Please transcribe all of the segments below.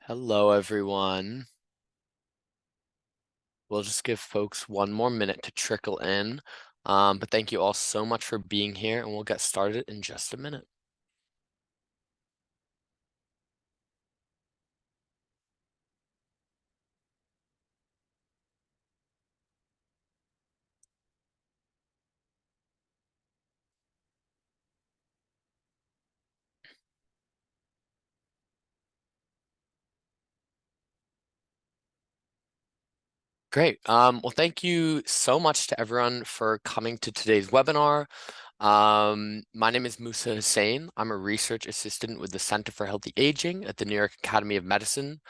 Hello, everyone. We'll just give folks one more minute to trickle in. But thank you all so much for being here, and we'll get started in just a minute. Great. Well, thank you so much to everyone for coming to today's webinar. My name is Musa Hussain. I'm a research assistant with the Center for Healthy Aging at the New York Academy of Medicine.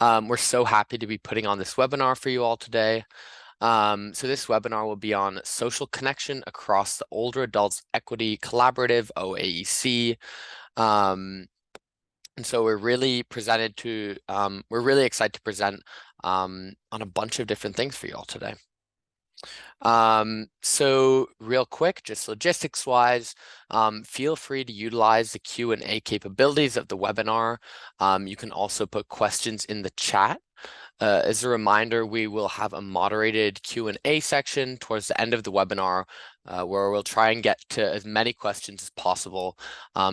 We're so happy to be putting on this webinar for you all today. So this webinar will be on social connection across the Older Adults Equity Collaborative, OAEC. And so we're really excited to present on a bunch of different things for you all today. So real quick, just logistics wise, feel free to utilize the Q&A capabilities of the webinar. You can also put questions in the chat. As a reminder, we will have a moderated Q&A section towards the end of the webinar where we'll try and get to as many questions as possible.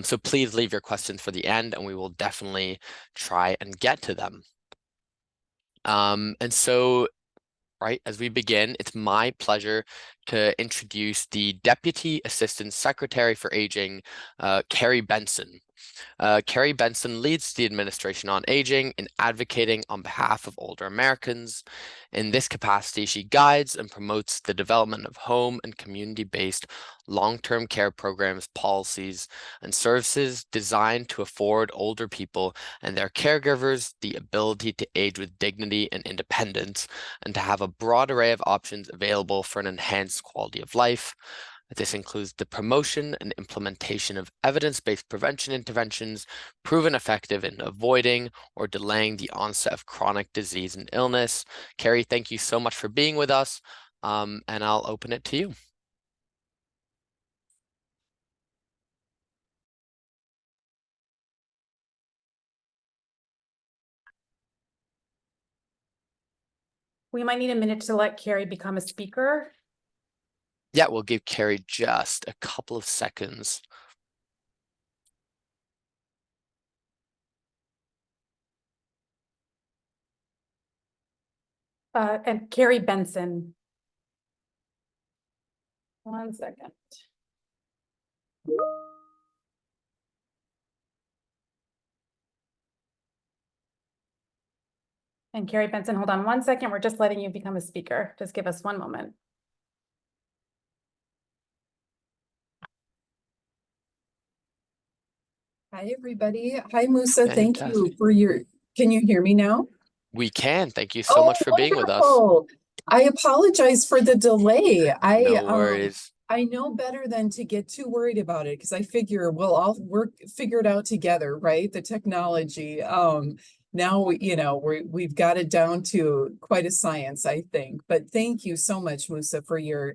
So please leave your questions for the end and we will definitely try and get to them. And so, right, as we begin, it's my pleasure to introduce the Deputy Assistant Secretary for Aging, Carrie Benson. Carrie Benson leads the Administration on Aging in advocating on behalf of older Americans. In this capacity, she guides and promotes the development of home and community-based long-term care programs, policies, and services designed to afford older people and their caregivers the ability to age with dignity and independence, and to have a broad array of options available for an enhanced quality of life. This includes the promotion and implementation of evidence-based prevention interventions proven effective in avoiding or delaying the onset of chronic disease and illness. Carrie, thank you so much for being with us, and I'll open it to you. We might need a minute to let Carrie become a speaker. Yeah, we'll give Carrie just a couple of seconds. And Carrie Benson. 1 second. And Carrie Benson, hold on 1 second. We're just letting you become a speaker. Just give us 1 moment. Hi, everybody. Hi, Musa. Thank Fantastic. you for can you hear me now? We can. Thank you so much for being with us. Wonderful. I apologize for the delay. No worries. I know better than to get too worried about it because I figure we'll all figure it out together, right? The technology. Now we've got it down to quite a science, I think. But thank you so much, Musa, for your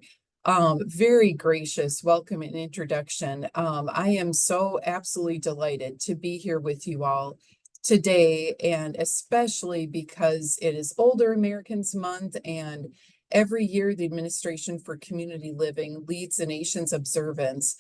very gracious welcome and introduction. I am so absolutely delighted to be here with you all today, and especially because it is Older Americans Month, and every year the Administration for Community Living leads the nation's observance.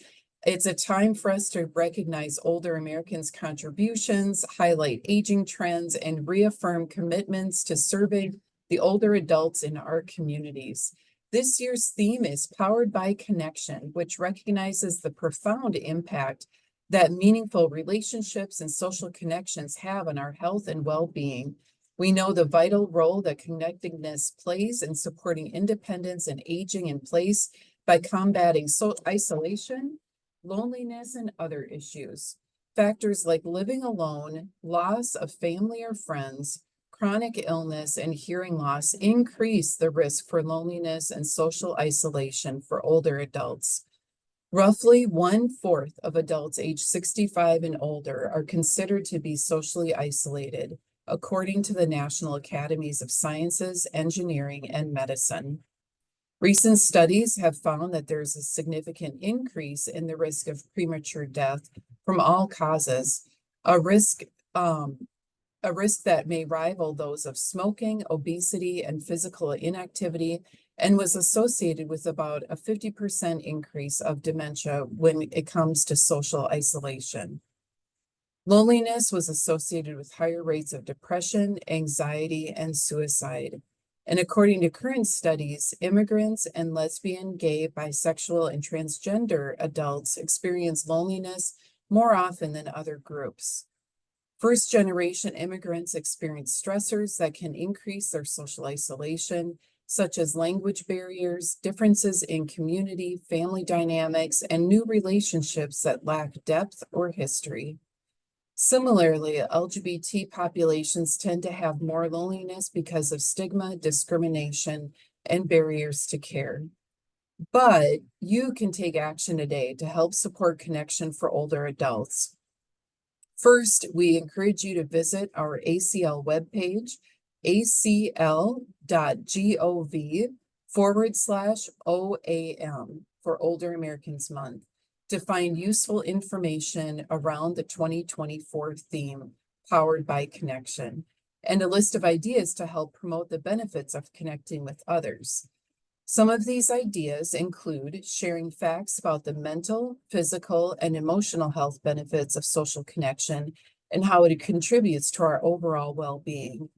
It's a time for us to recognize older Americans' contributions, highlight aging trends, and reaffirm commitments to serving the older adults in our communities. This year's theme is Powered by Connection, which recognizes the profound impact that meaningful relationships and social connections have on our health and well-being. We know the vital role that connectedness plays in supporting independence and aging in place by combating isolation, loneliness, and other issues. Factors like living alone, loss of family or friends, chronic illness, and hearing loss increase the risk for loneliness and social isolation for older adults. Roughly 1/4 of adults age 65 and older are considered to be socially isolated, according to the National Academies of Sciences, Engineering, and Medicine. Recent studies have found that there's a significant increase in the risk of premature death from all causes, a risk a risk that may rival those of smoking, obesity, and physical inactivity, and was associated with about a 50% increase of dementia when it comes to social isolation. Loneliness was associated with higher rates of depression, anxiety, and suicide. And according to current studies, immigrants and lesbian, gay, bisexual, and transgender adults experience loneliness more often than other groups. First-generation immigrants experience stressors that can increase their social isolation, such as language barriers, differences in community, family dynamics, and new relationships that lack depth or history. Similarly, LGBT populations tend to have more loneliness because of stigma, discrimination, and barriers to care. But you can take action today to help support connection for older adults. First, we encourage you to visit our ACL webpage, acl.gov/OAM for Older Americans Month, to find useful information around the 2024 theme, Powered by Connection, and a list of ideas to help promote the benefits of connecting with others. Some of these ideas include sharing facts about the mental, physical, and emotional health benefits of social connection and how it contributes to our overall well-being,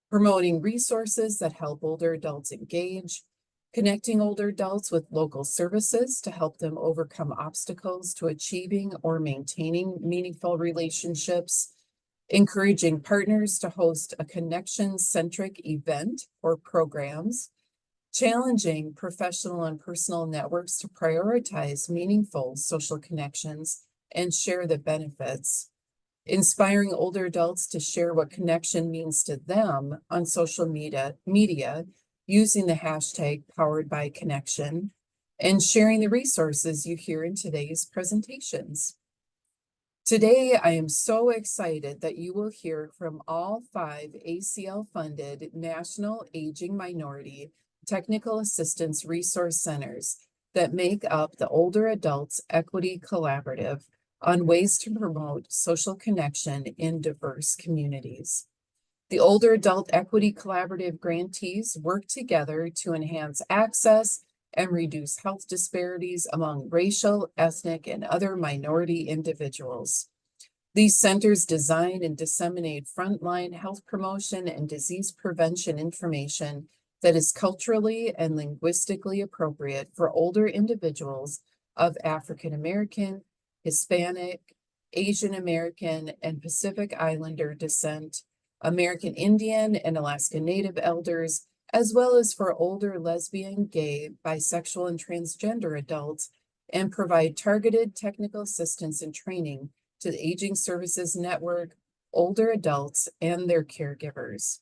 promoting resources that help older adults engage, connecting older adults with local services to help them overcome obstacles to achieving or maintaining meaningful relationships, encouraging partners to host a connection-centric event or programs, challenging professional and personal networks to prioritize meaningful social connections and share the benefits, inspiring older adults to share what connection means to them on social media using the hashtag Powered by Connection, and sharing the resources you hear in today's presentations. Today, I am so excited that you will hear from all 5 ACL-funded National Aging Minority Technical Assistance Resource Centers that make up the Older Adults Equity Collaborative on ways to promote social connection in diverse communities. The Older Adult Equity Collaborative grantees work together to enhance access and reduce health disparities among racial, ethnic, and other minority individuals. These centers design and disseminate frontline health promotion and disease prevention information that is culturally and linguistically appropriate for older individuals of African American, Hispanic, Asian American, and Pacific Islander descent, American Indian and Alaska Native elders, as well as for older lesbian, gay, bisexual, and transgender adults, and provide targeted technical assistance and training to the Aging Services Network, older adults, and their caregivers.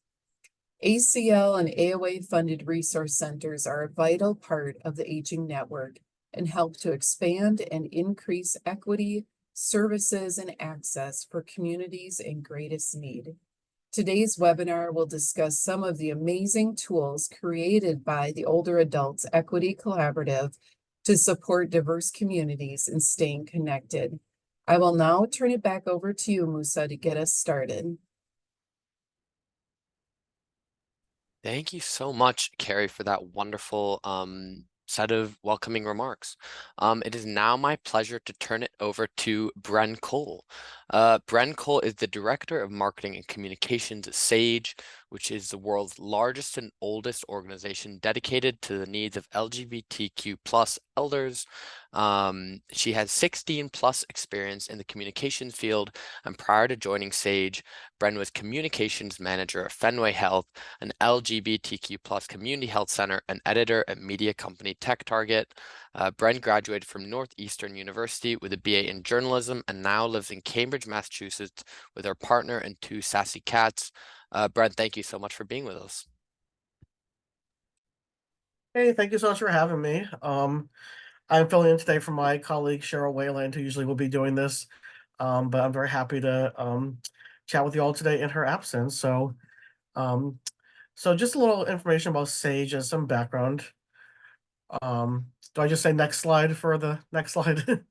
ACL and AOA-funded resource centers are a vital part of the Aging Network and help to expand and increase equity, services, and access for communities in greatest need. Today's webinar will discuss some of the amazing tools created by the Older Adults Equity Collaborative to support diverse communities in staying connected. I will now turn it back over to you, Musa, to get us started. Thank you so much, Carrie, for that wonderful set of welcoming remarks. It is now my pleasure to turn it over to Bren Cole. Bren Cole is the Director of Marketing and Communications at SAGE, which is the world's largest and oldest organization dedicated to the needs of LGBTQ+ elders. She has 16+ experience in the communications field, and prior to joining SAGE, Bren was Communications Manager at Fenway Health, an LGBTQ+ community health center, and editor at media company Tech Target. Bren graduated from Northeastern University with a BA in journalism and now lives in Cambridge, Massachusetts with her partner and 2 sassy cats. Bren, thank you so much for being with us. Hey, thank you so much for having me. I'm filling in today for my colleague Cheryl Wayland, who usually will be doing this, but I'm very happy to chat with you all today in her absence. So just a little information about SAGE and some background. Do I just say next slide for the next slide?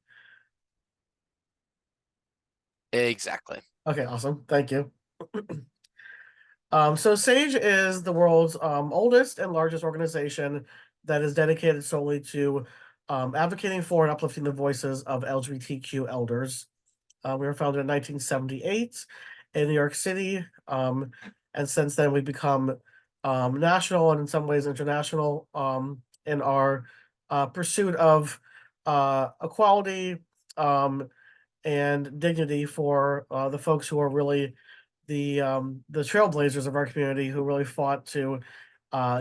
Exactly. Okay, awesome. Thank you. So SAGE is the world's oldest and largest organization that is dedicated solely to advocating for and uplifting the voices of LGBTQ elders. We were founded in 1978 in New York City, and since then we've become national and in some ways international in our pursuit of equality and dignity for the folks who are really the trailblazers of our community, who really fought to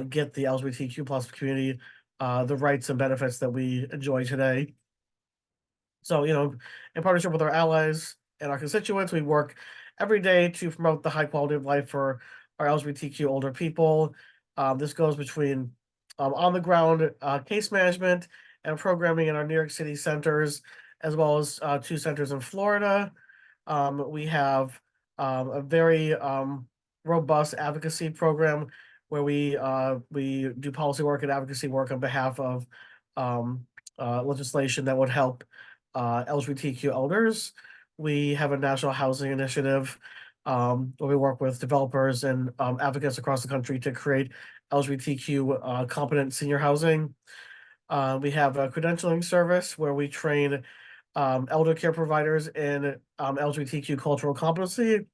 get the LGBTQ plus community the rights and benefits that we enjoy today. So, in partnership with our allies and our constituents, we work every day to promote the high quality of life for our LGBTQ older people. This goes between on the ground case management and programming in our New York City centers, as well as 2 centers in Florida. We have a very robust advocacy program where we do policy work and advocacy work on behalf of legislation that would help LGBTQ elders. We have a national housing initiative where we work with developers and advocates across the country to create LGBTQ competent senior housing. We have a credentialing service where we train elder care providers in LGBTQ cultural competency,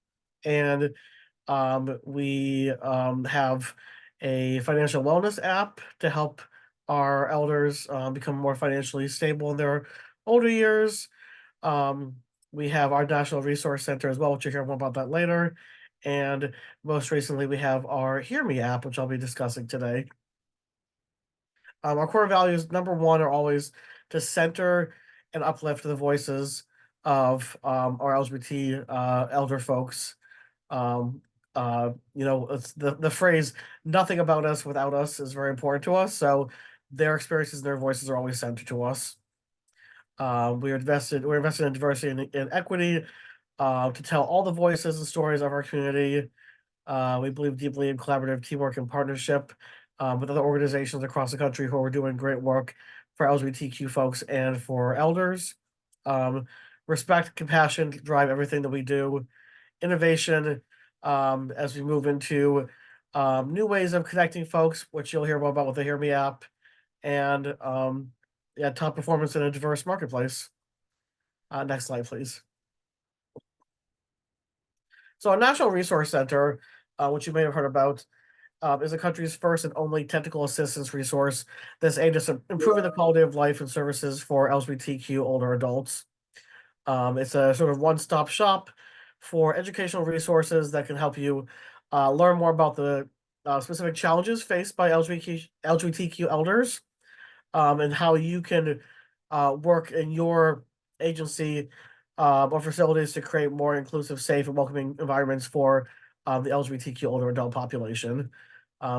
and we have a financial wellness app to help our elders become more financially stable in their older years. We have our National Resource Center as well, which you'll hear more about that later. And most recently, we have our Hear Me app, which I'll be discussing today. Our core values, #1, are always to center and uplift the voices of our LGBT elder folks. It's the phrase "nothing about us without us" is very important to us. So their experiences and their voices are always centered to us. We're invested in diversity and equity to tell all the voices and stories of our community. We believe deeply in collaborative teamwork and partnership with other organizations across the country who are doing great work for LGBTQ folks and for elders. Respect, compassion drive everything that we do. Innovation as we move into new ways of connecting folks, which you'll hear more about with the Hear Me app, and top performance in a diverse marketplace. Next slide, please. So our National Resource Center, which you may have heard about, is the country's first and only technical assistance resource that's aimed at improving the quality of life and services for LGBTQ older adults. It's a sort of one-stop shop for educational resources that can help you learn more about the specific challenges faced by LGBTQ elders and how you can work in your agency or facilities to create more inclusive, safe, and welcoming environments for the LGBTQ older adult population.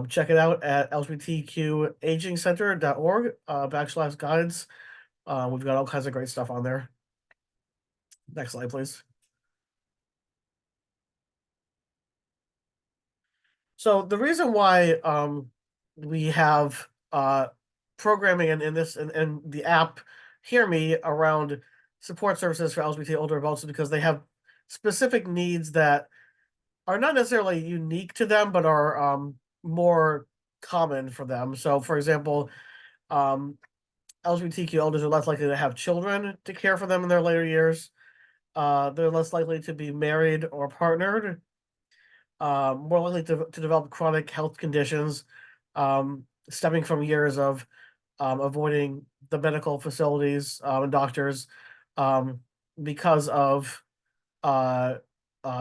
Check it out at lgbtqagingcenter.org /guides. We've got all kinds of great stuff on there. Next slide, please. So the reason why we have programming in this and the app Hear Me around support services for LGBT older adults is because they have specific needs that are not necessarily unique to them, but are more common for them. So, for example, LGBTQ elders are less likely to have children to care for them in their later years. They're less likely to be married or partnered, more likely to develop chronic health conditions stemming from years of avoiding the medical facilities and doctors because of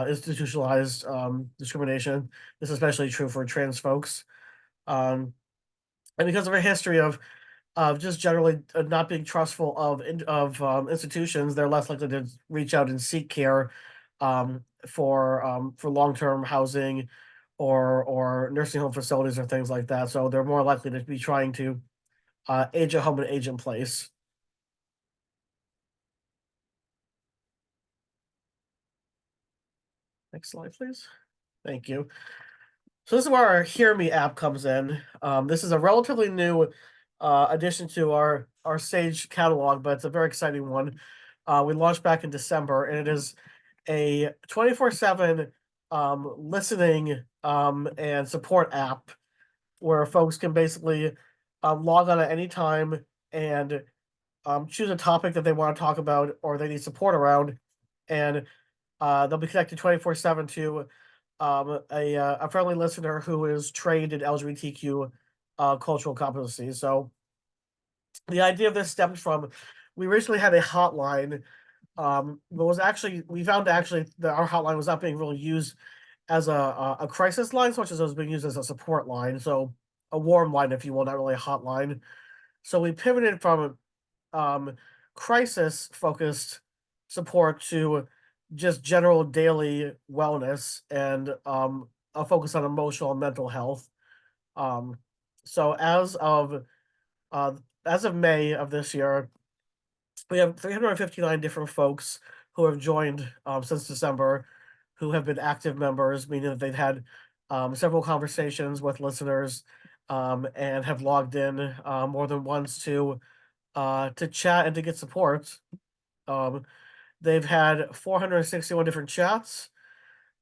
institutionalized discrimination. This is especially true for trans folks. And because of a history of just generally not being trustful of institutions, they're less likely to reach out and seek care for long-term housing or nursing home facilities or things like that. So they're more likely to be trying to age at home and age in place. Next slide, please. Thank you. So this is where our Hear Me app comes in. This is a relatively new addition to our Sage catalog, but it's a very exciting one. We launched back in December, and it is a 24/7 listening and support app where folks can basically log on at any time and choose a topic that they want to talk about or they need support around, and they'll be connected 24/7 to a friendly listener who is trained in LGBTQ cultural competencies. So the idea of this stems from we originally had a hotline. But was actually we found actually that our hotline was not being really used as a crisis line so much as it was being used as a support line, so a warm line, if you will, not really a hotline. So we pivoted from crisis focused support to just general daily wellness and a focus on emotional and mental health. Um, so uh, as of May of this year, we have 359 different folks who have joined since December, who have been active members, meaning that they've had several conversations with listeners and have logged in more than once to chat and to get support. Um, they've had 461 different chats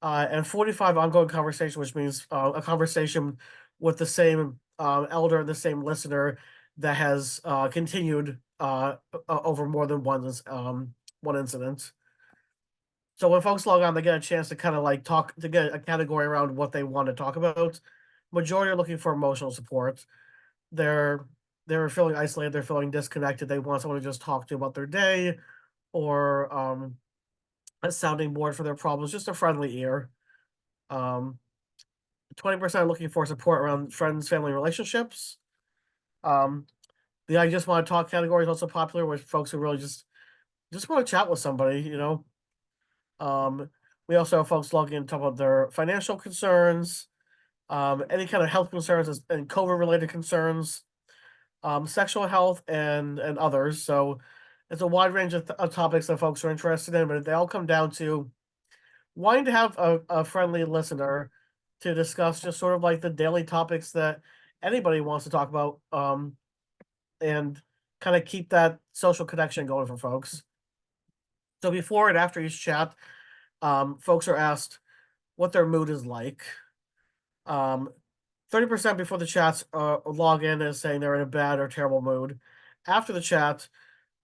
and 45 ongoing conversations, which means a conversation with the same elder and the same listener that has continued over more than one incident. So when folks log on, they get a chance to kind of like talk to get a category around what they want to talk about. Majority are looking for emotional support. They're they're feeling isolated, they're feeling disconnected. They want someone to just talk to about their day or a sounding board for their problems, just a friendly ear. 20% are looking for support around friends, family, relationships. The I just want to talk category is also popular with folks who really just want to chat with somebody, you know. We also have folks logging in to talk about their financial concerns, any kind of health concerns and COVID related concerns, sexual health and others. So it's a wide range of topics that folks are interested in, but they all come down to wanting to have a friendly listener to discuss just sort of like the daily topics that anybody wants to talk about, and kind of keep that social connection going for folks. So before and after each chat, folks are asked what their mood is like. 30% before the chats log in as saying they're in a bad or terrible mood. After the chat,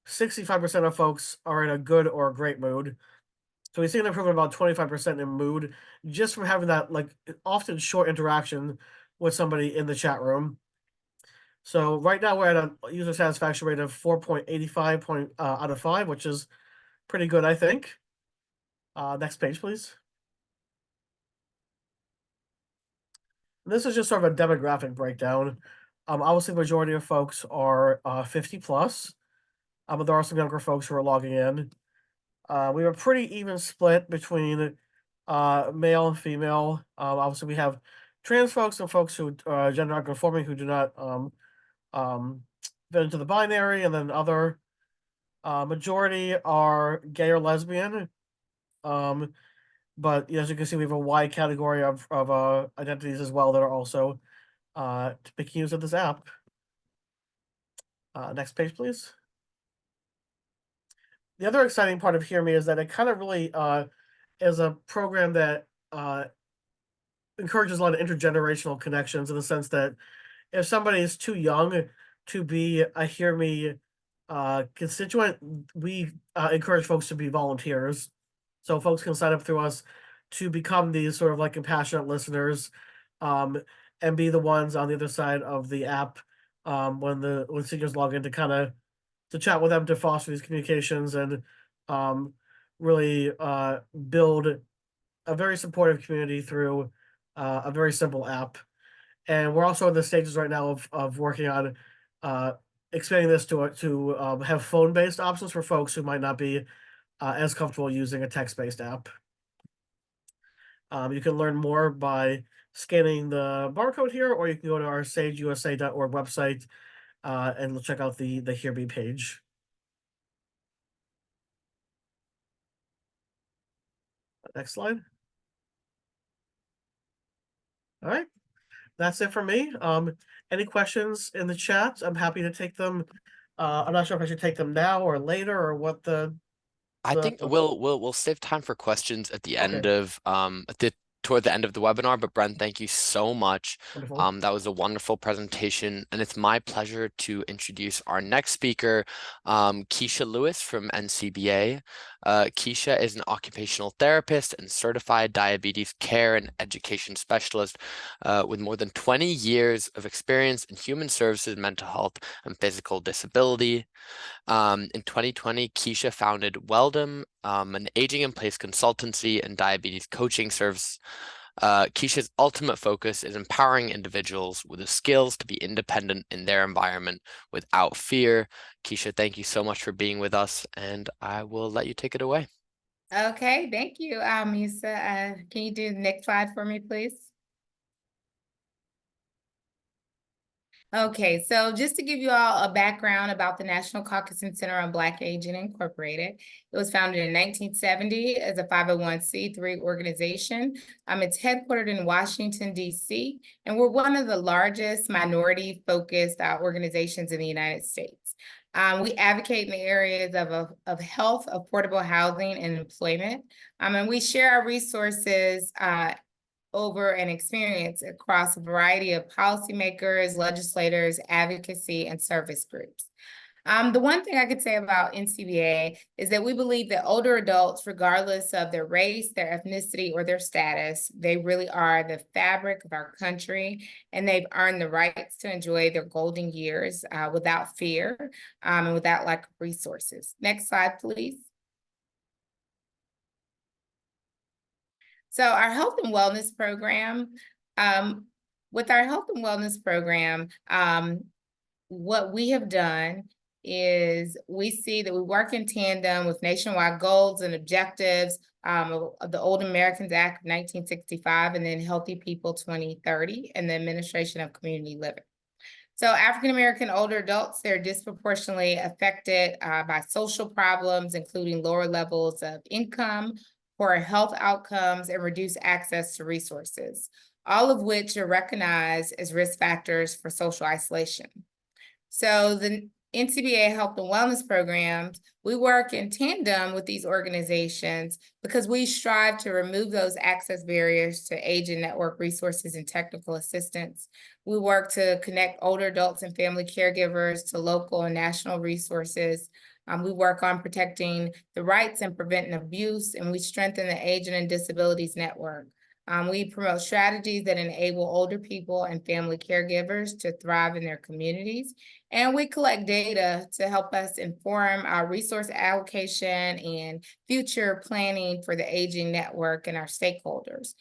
65% of folks are in a good or a great mood. So we see an improvement about 25% in mood just from having that like often short interaction with somebody in the chat room. So right now we're at a user satisfaction rate of 4.85 out of 5, which is pretty good, I think. Next page, please. This is just sort of a demographic breakdown. Obviously, the majority of folks are 50 plus, but there are some younger folks who are logging in. We have a pretty even split between male and female. Obviously, we have trans folks and folks who gender nonconforming who do not fit into the binary, and then other majority are gay or lesbian. But as you can see, we have a wide category of identities as well that are also making use of this app. Next page, please. The other exciting part of Hear Me is that it kind of really is a program that encourages a lot of intergenerational connections in the sense that if somebody is too young to be a Hear Me constituent, we encourage folks to be volunteers. So folks can sign up through us to become these sort of like compassionate listeners, and be the ones on the other side of the app when seniors log in to kind of to chat with them to foster these communications and really build a very supportive community through a very simple app. And we're also in the stages right now of working on expanding this to have phone-based options for folks who might not be as comfortable using a text-based app. You can learn more by scanning the barcode here, or you can go to our sageusa.org website and check out the Hear Me page. Next slide. All right, that's it for me. Any questions in the chat? I'm happy to take them. I'm not sure if I should take them now or later or what I think we'll save time for questions at the end Okay. of toward the end of the webinar, but Bren, thank you so much. Wonderful. That was a wonderful presentation, and it's my pleasure to introduce our next speaker, Keisha Lewis from NCBA. Keisha is an occupational therapist and certified diabetes care and education specialist with more than 20 years of experience in human services, mental health, and physical disability. In 2020, Keisha founded Weldom, an aging in place consultancy and diabetes coaching service. Keisha's ultimate focus is empowering individuals with the skills to be independent in their environment without fear. Keisha, thank you so much for being with us, and I will let you take it away. Okay, thank you, Misa. Can you do the next slide for me, please? Okay, so just to give you all a background about the National Caucasian Center on Black Aging Incorporated, it was founded in 1970 as a 501c3 organization. It's headquartered in Washington, D.C., and we're one of the largest minority-focused organizations in the United States. We advocate in the areas of health, affordable housing, and employment. And we share our resources over an experience across a variety of policymakers, legislators, advocacy, and service groups. The one thing I could say about NCBA is that we believe that older adults, regardless of their race, their ethnicity, or their status, they really are the fabric of our country, and they've earned the rights to enjoy their golden years without fear and without lack of resources. Next slide, please. So our health and wellness program, with our health and wellness program, what we have done is we see that we work in tandem with nationwide goals and objectives of the Old Americans Act of 1965 and then Healthy People 2030 and the Administration of Community Living. So African-American older adults, they're disproportionately affected by social problems, including lower levels of income, poor health outcomes, and reduced access to resources, all of which are recognized as risk factors for social isolation. So the NCBA Health and Wellness programs, we work in tandem with these organizations because we strive to remove those access barriers to age and network resources and technical assistance. We work to connect older adults and family caregivers to local and national resources. We work on protecting the rights and preventing abuse, and we strengthen the Aging and Disabilities Network. We promote strategies that enable older people and family caregivers to thrive in their communities. And we collect data to help us inform our resource allocation and future planning for the aging network and our stakeholders.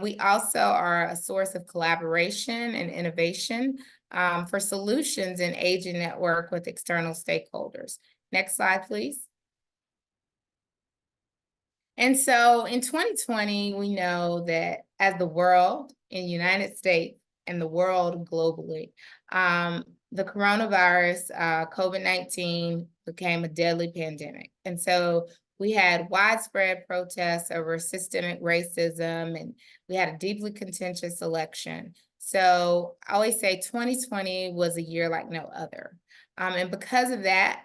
We also are a source of collaboration and innovation for solutions in aging network with external stakeholders. Next slide, please. And so in 2020, we know that as the world in the United States and the world globally, the coronavirus, COVID-19 became a deadly pandemic. And so we had widespread protests over systemic racism, and we had a deeply contentious election. So I always say 2020 was a year like no other. And because of that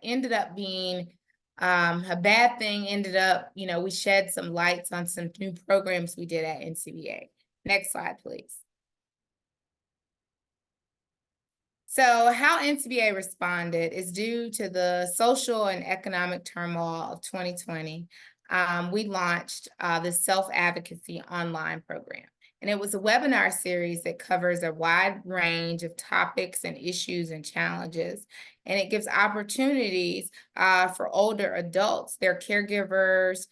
ended up being a bad thing. Ended up, we shed some lights on some new programs we did at NCBA. Next slide, please. So how NCBA responded is due to the social and economic turmoil of 2020. We launched the Self-Advocacy Online program. And it was a webinar series that covers a wide range of topics and issues and challenges. And it gives opportunities for older adults, their caregivers,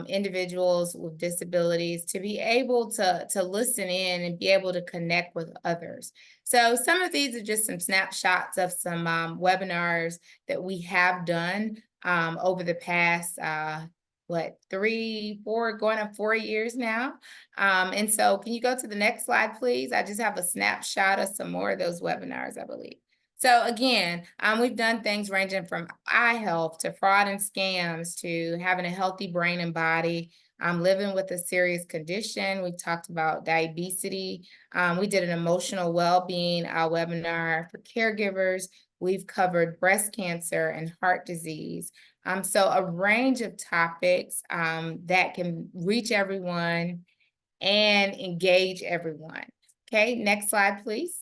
individuals with disabilities to be able to listen in and be able to connect with others. So some of these are just some snapshots of some webinars that we have done over the past 3, 4, going on 4 years now. And so can you go to the next slide, please? I just have a snapshot of some more of those webinars, I believe. So again, we've done things ranging from eye health to fraud and scams to having a healthy brain and body, living with a serious condition. We've talked about diabetes. We did an emotional well-being webinar for caregivers. We've covered breast cancer and heart disease. So a range of topics that can reach everyone and engage everyone. Okay, next slide, please.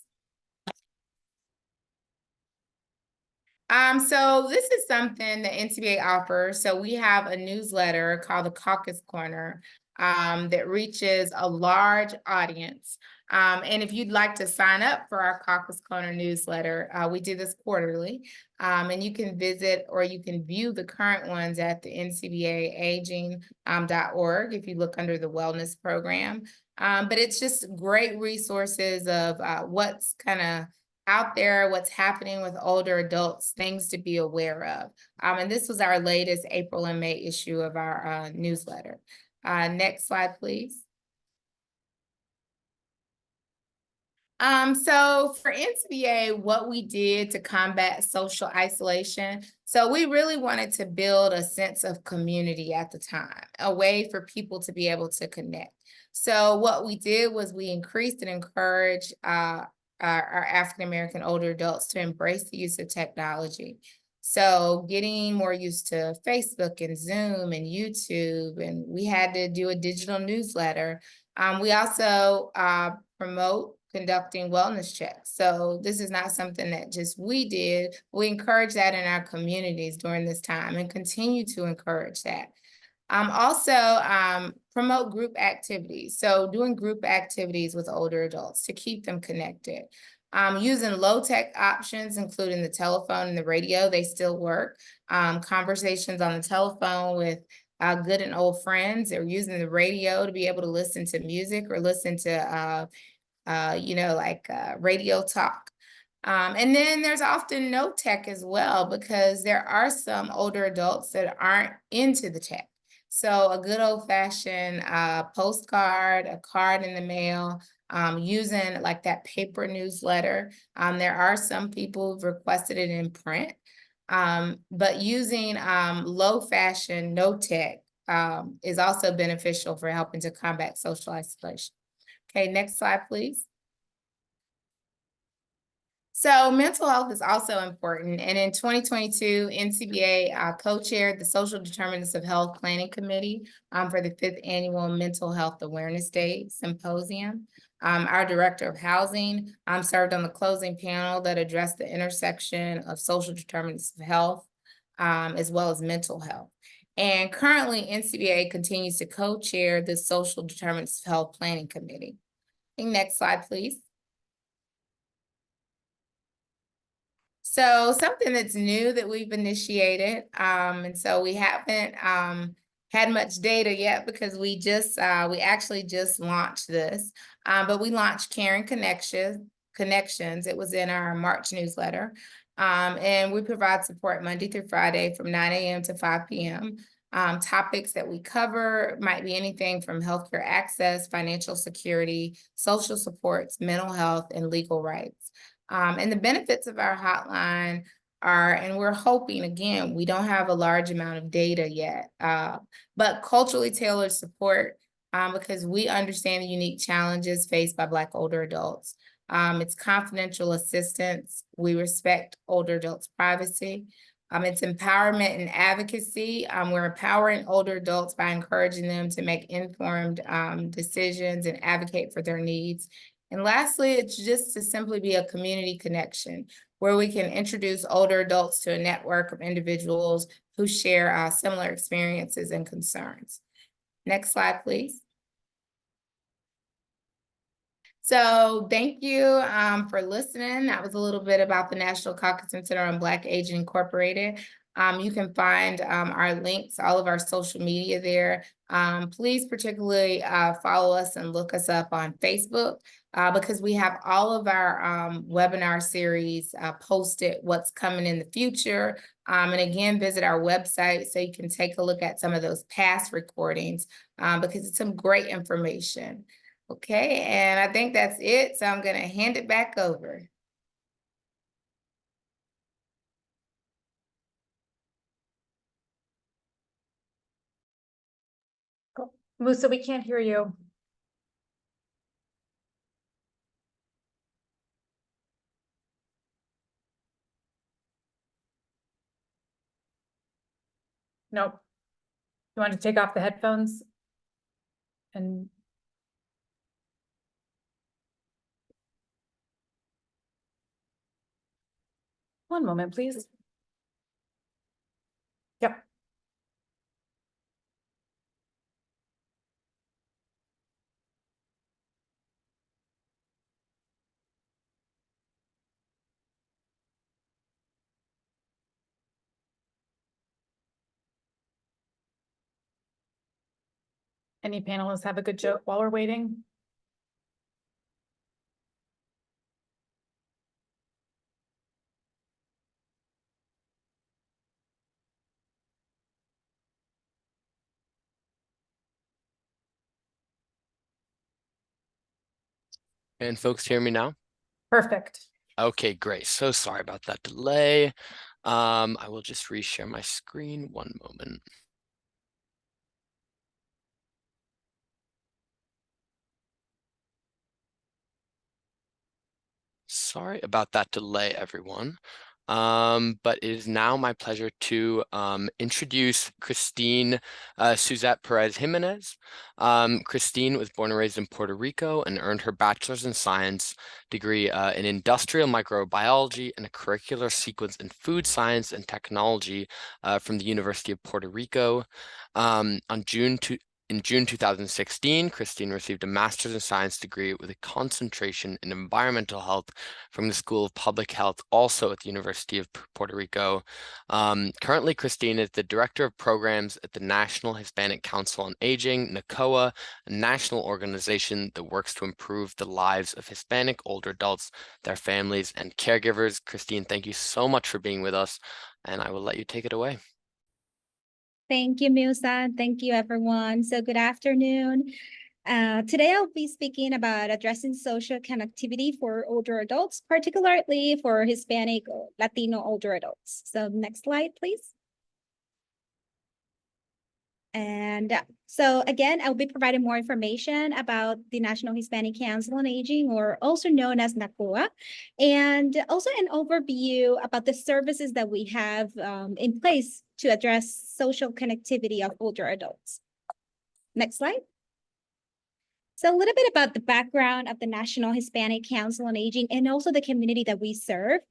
So this is something that NCBA offers. So we have a newsletter called the Caucus Corner that reaches a large audience. And if you'd like to sign up for our Caucus Corner newsletter, we do this quarterly. And you can visit or you can view the current ones at the ncbaaging.org if you look under the wellness program. But it's just great resources of what's kind of out there, what's happening with older adults, things to be aware of. And this was our latest April and May issue of our newsletter. Next slide, please. So for NCBA, what we did to combat social isolation, so we really wanted to build a sense of community at the time, a way for people to be able to connect. So what we did was we increased and encouraged our African-American older adults to embrace the use of technology. So getting more used to Facebook and Zoom and YouTube, and we had to do a digital newsletter. We also promote conducting wellness checks. So this is not something that just we did. We encourage that in our communities during this time and continue to encourage that. Also promote group activities. So doing group activities with older adults to keep them connected. Using low-tech options, including the telephone and the radio, they still work. Conversations on the telephone with good and old friends, or using the radio to be able to listen to music or listen to radio talk. And then there's often no tech as well, because there are some older adults that aren't into the tech. So a good old-fashioned postcard, a card in the mail, using like that paper newsletter. There are some people who've requested it in print, but using low-fashion, no tech is also beneficial for helping to combat social isolation. Okay, next slide, please. So mental health is also important. And in 2022, NCBA co-chaired the Social Determinants of Health Planning Committee for the 5th Annual Mental Health Awareness Day Symposium. Our Director of Housing served on the closing panel that addressed the intersection of social determinants of health as well as mental health. And currently, NCBA continues to co-chair the Social Determinants of Health Planning Committee. Next slide, please. So something that's new that we've initiated, and so we haven't had much data yet because we actually just launched this, but we launched Caring Connections. It was in our March newsletter, and we provide support Monday through Friday from 9 a.m. to 5 p.m. Topics that we cover might be anything from healthcare access, financial security, social supports, mental health, and legal rights. And the benefits of our hotline are, and we're hoping, again, we don't have a large amount of data yet, but culturally tailored support because we understand the unique challenges faced by Black older adults. It's confidential assistance. We respect older adults' privacy. It's empowerment and advocacy. We're empowering older adults by encouraging them to make informed decisions and advocate for their needs. And lastly, it's just to simply be a community connection where we can introduce older adults to a network of individuals who share similar experiences and concerns. Next slide, please. So thank you for listening. That was a little bit about the National Caucus Center on Black Aging Incorporated. You can find our links, all of our social media there. Please particularly follow us and look us up on Facebook because we have all of our webinar series posted, what's coming in the future. And again, visit our website so you can take a look at some of those past recordings because it's some great information. Okay, and I think that's it. So I'm going to hand it back over. Cool. Musa, we can't hear you. Nope. You want to take off the headphones? And One moment, please. Yep. Any panelists have a good joke while we're waiting? And folks hear me now? Perfect. Okay, great. So sorry about that delay. I will just reshare my screen. One moment. Sorry about that delay, everyone. But it is now my pleasure to introduce Christine Suzette Perez Jimenez. Christine was born and raised in Puerto Rico and earned her bachelor's in science degree in industrial microbiology and a curricular sequence in food science and technology from the University of Puerto Rico. In June 2016, Christine received a master's in science degree with a concentration in environmental health from the School of Public Health, also at the University of Puerto Rico. Currently, Christine is the Director of Programs at the National Hispanic Council on Aging, NACOA, a national organization that works to improve the lives of Hispanic older adults, their families, and caregivers. Christine, thank you so much for being with us, and I will let you take it away. Thank you, Musa. Thank you, everyone. So good afternoon. Today, I'll be speaking about addressing social connectivity for older adults, particularly for Hispanic or Latino older adults. So next slide, please. And so again, I'll be providing more information about the National Hispanic Council on Aging, or also known as NACOA, and also an overview about the services that we have in place to address social connectivity of older adults. Next slide. So a little bit about the background of the National Hispanic Council on Aging and also the community that we serve.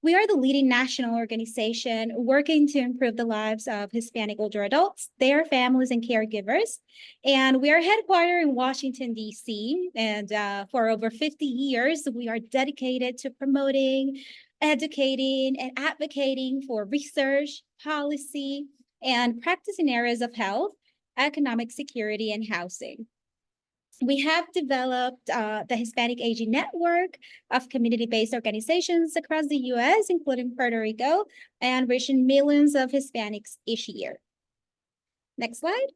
We are the leading national organization working to improve the lives of Hispanic older adults, their families, and caregivers. And we are headquartered in Washington, D.C. And for over 50 years, we are dedicated to promoting, educating, and advocating for research, policy, and practice in areas of health, economic security, and housing. We have developed the Hispanic Aging Network of community-based organizations across the U.S., including Puerto Rico, and reaching millions of Hispanics each year. Next slide.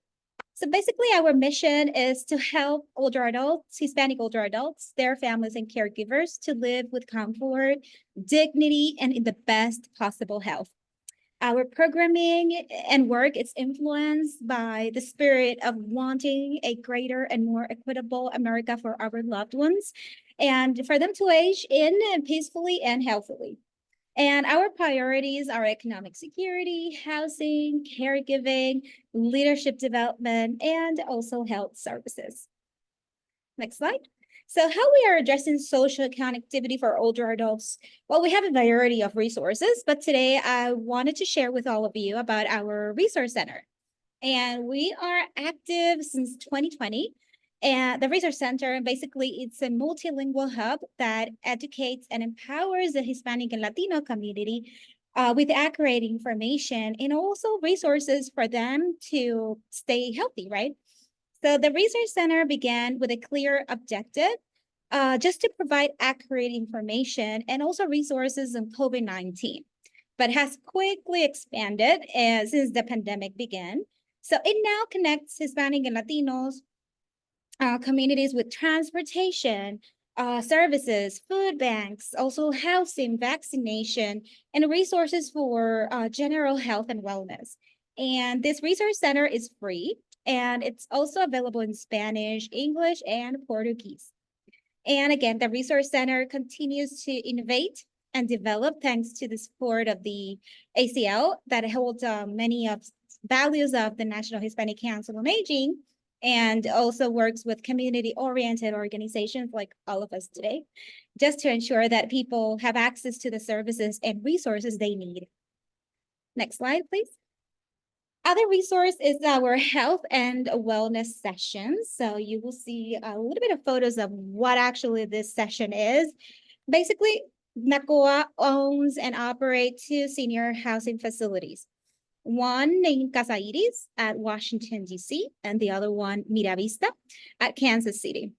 So basically, our mission is to help older adults, Hispanic older adults, their families and caregivers to live with comfort, dignity, and in the best possible health. Our programming and work is influenced by the spirit of wanting a greater and more equitable America for our loved ones and for them to age in peacefully and healthily. And our priorities are economic security, housing, caregiving, leadership development, and also health services. Next slide. So how we are addressing social connectivity for older adults? Well, we have a variety of resources, but today I wanted to share with all of you about our resource center. And we are active since 2020. And the Resource Center, basically, it's a multilingual hub that educates and empowers the Hispanic and Latino community with accurate information and also resources for them to stay healthy, right? So the Resource Center began with a clear objective, just to provide accurate information and also resources on COVID-19, but has quickly expanded since the pandemic began. So it now connects Hispanic and Latinos communities with transportation, services, food banks, also housing, vaccination, and resources for general health and wellness. And this resource center is free, and it's also available in Spanish, English, and Portuguese. And again, the Resource Center continues to innovate and develop thanks to the support of the ACL that holds many of values of the National Hispanic Council on Aging. and also works with community-oriented organizations like all of us today, just to ensure that people have access to the services and resources they need. Next slide, please. Other resource is our health and wellness sessions. So you will see a little bit of photos of what actually this session is. Basically, NACOA owns and operates 2 senior housing facilities. One named Casa Iris at Washington, D.C., and the other one, Miravista, at Kansas City.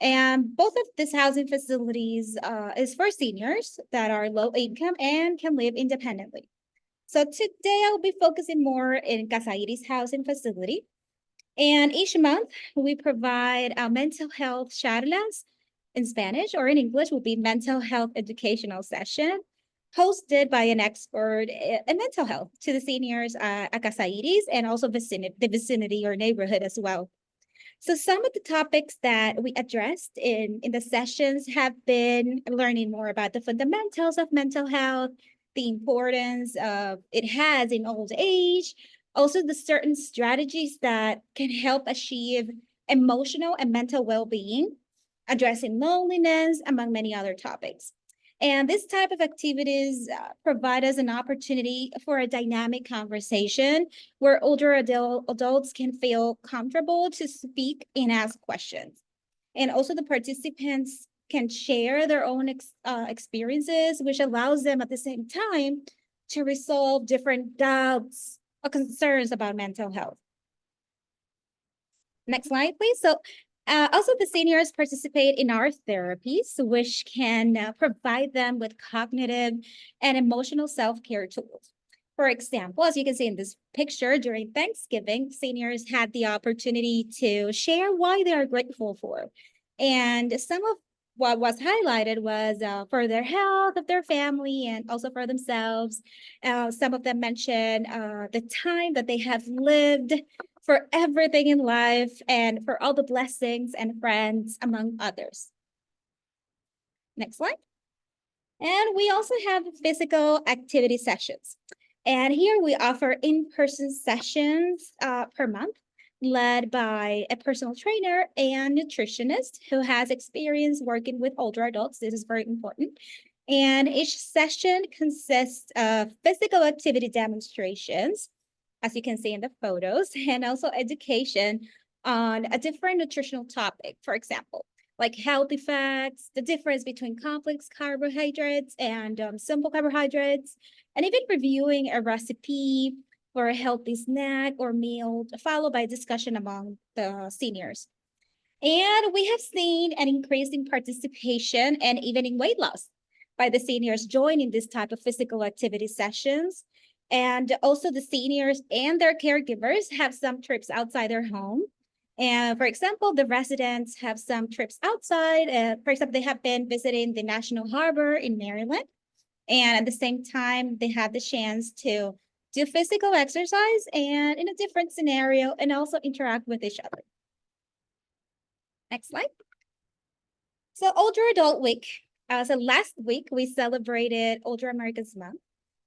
And both of these housing facilities is for seniors that are low income and can live independently. So today I'll be focusing more in Casa Iris housing facility. And each month we provide mental health charlas in Spanish, or in English would be mental health educational session, hosted by an expert in mental health to the seniors at Casa Iris and also the vicinity or neighborhood as well. So some of the topics that we addressed in the sessions have been learning more about the fundamentals of mental health, the importance of it has in old age, also the certain strategies that can help achieve emotional and mental well-being, addressing loneliness, among many other topics. And this type of activities provide us an opportunity for a dynamic conversation where older adults can feel comfortable to speak and ask questions. And also the participants can share their own experiences, which allows them at the same time to resolve different doubts or concerns about mental health. Next slide, please. So also, the seniors participate in our therapies, which can provide them with cognitive and emotional self-care tools. For example, as you can see in this picture, during Thanksgiving, seniors had the opportunity to share why they are grateful for. And some of what was highlighted was for their health of their family and also for themselves. Some of them mentioned the time that they have lived for everything in life and for all the blessings and friends, among others. Next slide. And we also have physical activity sessions. And here we offer in-person sessions per month, led by a personal trainer and nutritionist who has experience working with older adults. This is very important. And each session consists of physical activity demonstrations, as you can see in the photos, and also education on a different nutritional topic, for example, like health effects, the difference between complex carbohydrates and simple carbohydrates, and even reviewing a recipe for a healthy snack or meal, followed by discussion among the seniors. And we have seen an increase in participation and even in weight loss by the seniors joining this type of physical activity sessions. And also the seniors and their caregivers have some trips outside their home. And for example, the residents have some trips outside. For example, they have been visiting the National Harbor in Maryland. And at the same time, they have the chance to do physical exercise and in a different scenario and also interact with each other. Next slide. So Older Adult Week. So last week, we celebrated Older Americans Month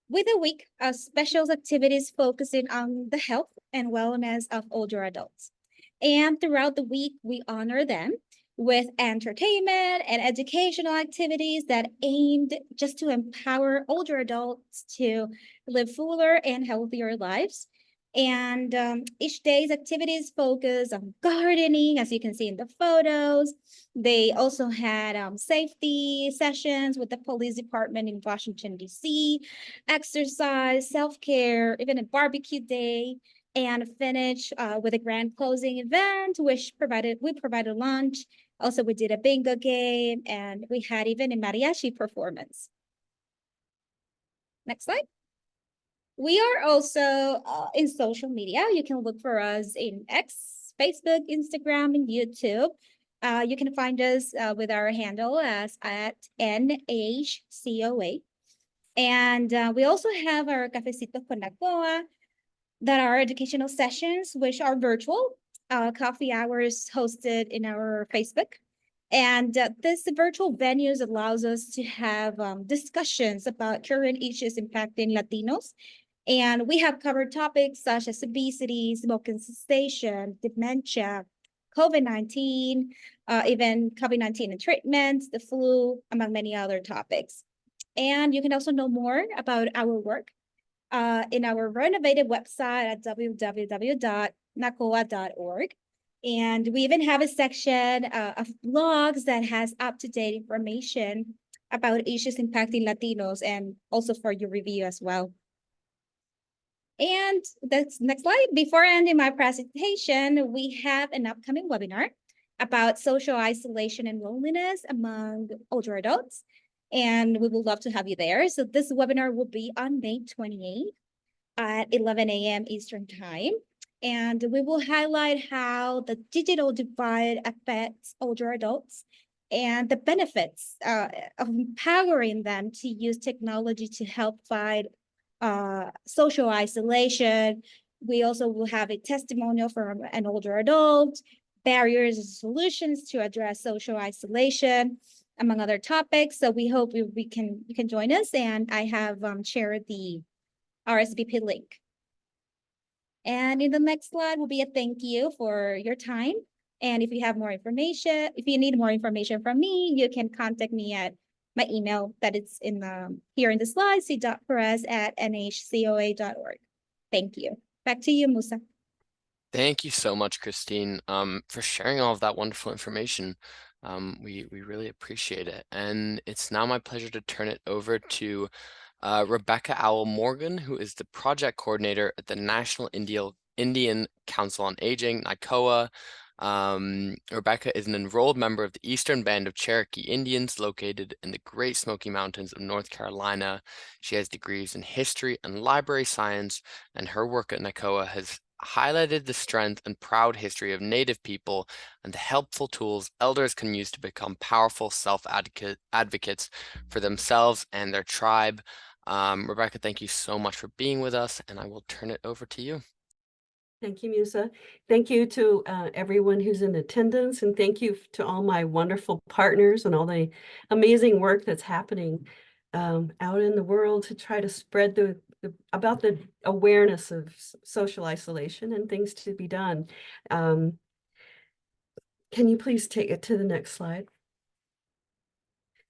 with a week of special activities focusing on the health and wellness of older adults. And throughout the week, we honor them with entertainment and educational activities that aimed just to empower older adults to live fuller and healthier lives. And each day's activities focus on gardening, as you can see in the photos. They also had safety sessions with the police department in Washington, D.C., exercise, self-care, even a barbecue day, and finish with a grand closing event, which we provided lunch. Also, we did a bingo game, and we had even a mariachi performance. Next slide. We are also in social media. You can look for us in X, Facebook, Instagram, and YouTube. You can find us with our handle as at NHCOA. And we also have our Cafecitos con NACOA that are educational sessions, which are virtual, coffee hours hosted in our Facebook. And this virtual venues allows us to have discussions about current issues impacting Latinos. And we have covered topics such as obesity, smoking cessation, dementia, COVID-19, even COVID-19 and treatments, the flu, among many other topics. And you can also know more about our work in our renovated website at www.nacoa.org. And we even have a section of blogs that has up-to-date information about issues impacting Latinos, and also for your review as well. And that's next slide. Before ending my presentation, we have an upcoming webinar about social isolation and loneliness among older adults. And we would love to have you there. So this webinar will be on May 28th at 11 a.m. Eastern Time. And we will highlight how the digital divide affects older adults and the benefits of empowering them to use technology to help fight social isolation. We also will have a testimonial from an older adult, barriers and solutions to address social isolation, among other topics. So we hope you can join us, and I have shared the RSVP link. And in the next slide will be a thank you for your time. And if you have more information, if you need more information from me, you can contact me at my email that is in here in the slide, c.perez@nhcoa.org. Thank you. Back to you, Musa. Thank you so much, Christine, for sharing all of that wonderful information. We really appreciate it. And it's now my pleasure to turn it over to Rebecca Owl Morgan, who is the project coordinator at the National Indian Council on Aging, NICOA. Rebecca is an enrolled member of the Eastern Band of Cherokee Indians located in the Great Smoky Mountains of North Carolina. She has degrees in history and library science, and her work at NICOA has highlighted the strength and proud history of Native people and the helpful tools elders can use to become powerful self-advocates for themselves and their tribe. Rebecca, thank you so much for being with us, and I will turn it over to you. Thank you, Musa. Thank you to everyone who's in attendance, and thank you to all my wonderful partners and all the amazing work that's happening out in the world to try to spread about the awareness of social isolation and things to be done. Can you please take it to the next slide?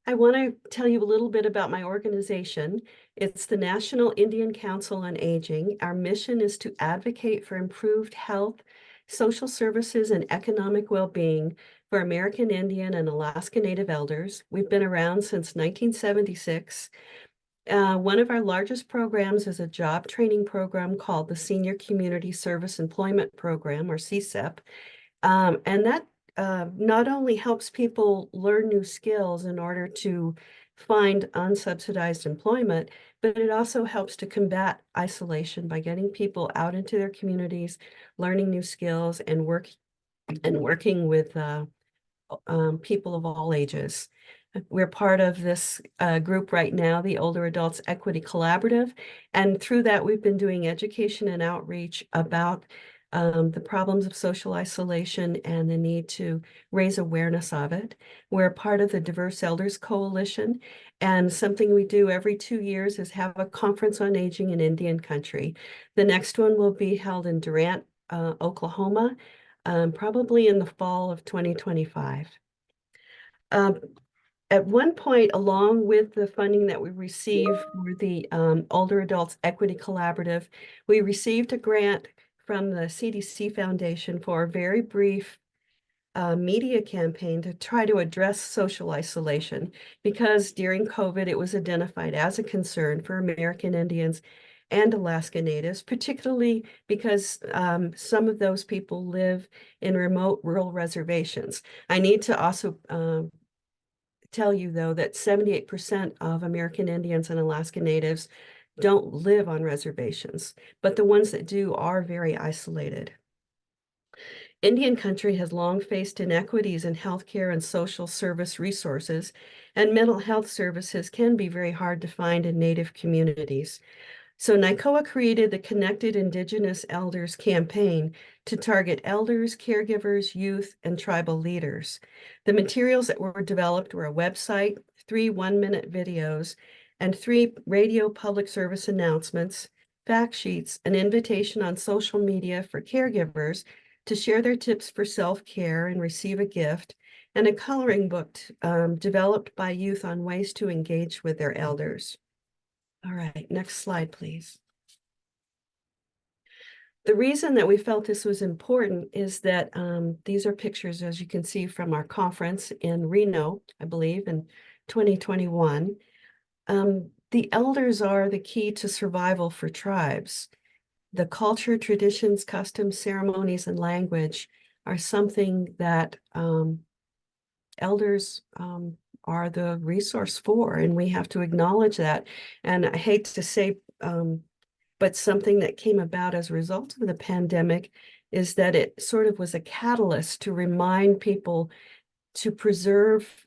I want to tell you a little bit about my organization. It's the National Indian Council on Aging. Our mission is to advocate for improved health, social services, and economic well-being for American Indian and Alaska Native elders. We've been around since 1976. One of our largest programs is a job training program called the Senior Community Service Employment Program, or CSEP. And that not only helps people learn new skills in order to find unsubsidized employment, but it also helps to combat isolation by getting people out into their communities, learning new skills, and working with people of all ages. We're part of this group right now, the Older Adults Equity Collaborative, and through that we've been doing education and outreach about the problems of social isolation and the need to raise awareness of it. We're part of the Diverse Elders Coalition, and something we do every 2 years is have a conference on aging in Indian country. The next one will be held in Durant, Oklahoma, probably in the fall of 2025. At one point, along with the funding that we received for the Older Adults Equity Collaborative, we received a grant from the CDC Foundation for a very brief media campaign to try to address social isolation, because during COVID, it was identified as a concern for American Indians and Alaska Natives, particularly because some of those people live in remote rural reservations. I need to also tell you, though, that 78% of American Indians and Alaska Natives don't live on reservations, but the ones that do are very isolated. Indian country has long faced inequities in healthcare and social service resources, and mental health services can be very hard to find in Native communities. So NICOA created the Connected Indigenous Elders campaign to target elders, caregivers, youth, and tribal leaders. The materials that were developed were a website, 3 one-minute videos, and 3 radio public service announcements, fact sheets, an invitation on social media for caregivers to share their tips for self-care and receive a gift, and a coloring book developed by youth on ways to engage with their elders. All right, next slide, please. The reason that we felt this was important is that these are pictures, as you can see, from our conference in Reno, I believe, in 2021. The elders are the key to survival for tribes. The culture, traditions, customs, ceremonies, and language are something that elders are the resource for, and we have to acknowledge that. And I hate to say, but something that came about as a result of the pandemic is that it sort of was a catalyst to remind people to preserve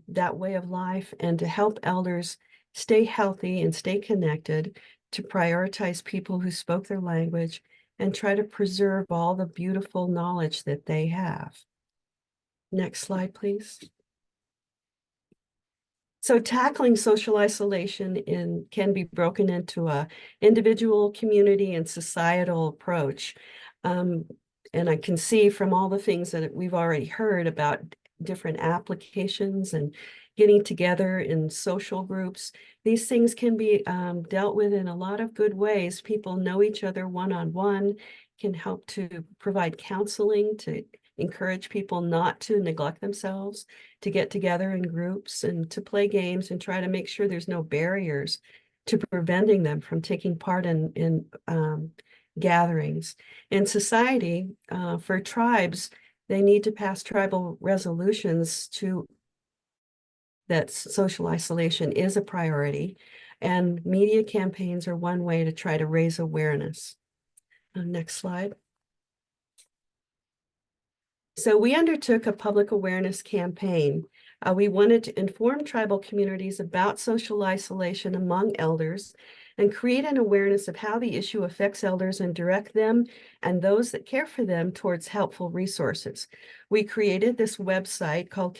that way of life and to help elders stay healthy and stay connected, to prioritize people who spoke their language and try to preserve all the beautiful knowledge that they have. Next slide, please. So tackling social isolation can be broken into a individual, community, and societal approach. And I can see from all the things that we've already heard about different applications and getting together in social groups, these things can be dealt with in a lot of good ways. People know each other one-on-one, can help to provide counseling, to encourage people not to neglect themselves, to get together in groups and to play games and try to make sure there's no barriers to preventing them from taking part in gatherings. In society, for tribes, they need to pass tribal resolutions that social isolation is a priority, and media campaigns are one way to try to raise awareness. Next slide. So we undertook a public awareness campaign. We wanted to inform tribal communities about social isolation among elders and create an awareness of how the issue affects elders and direct them and those that care for them towards helpful resources. We created this website called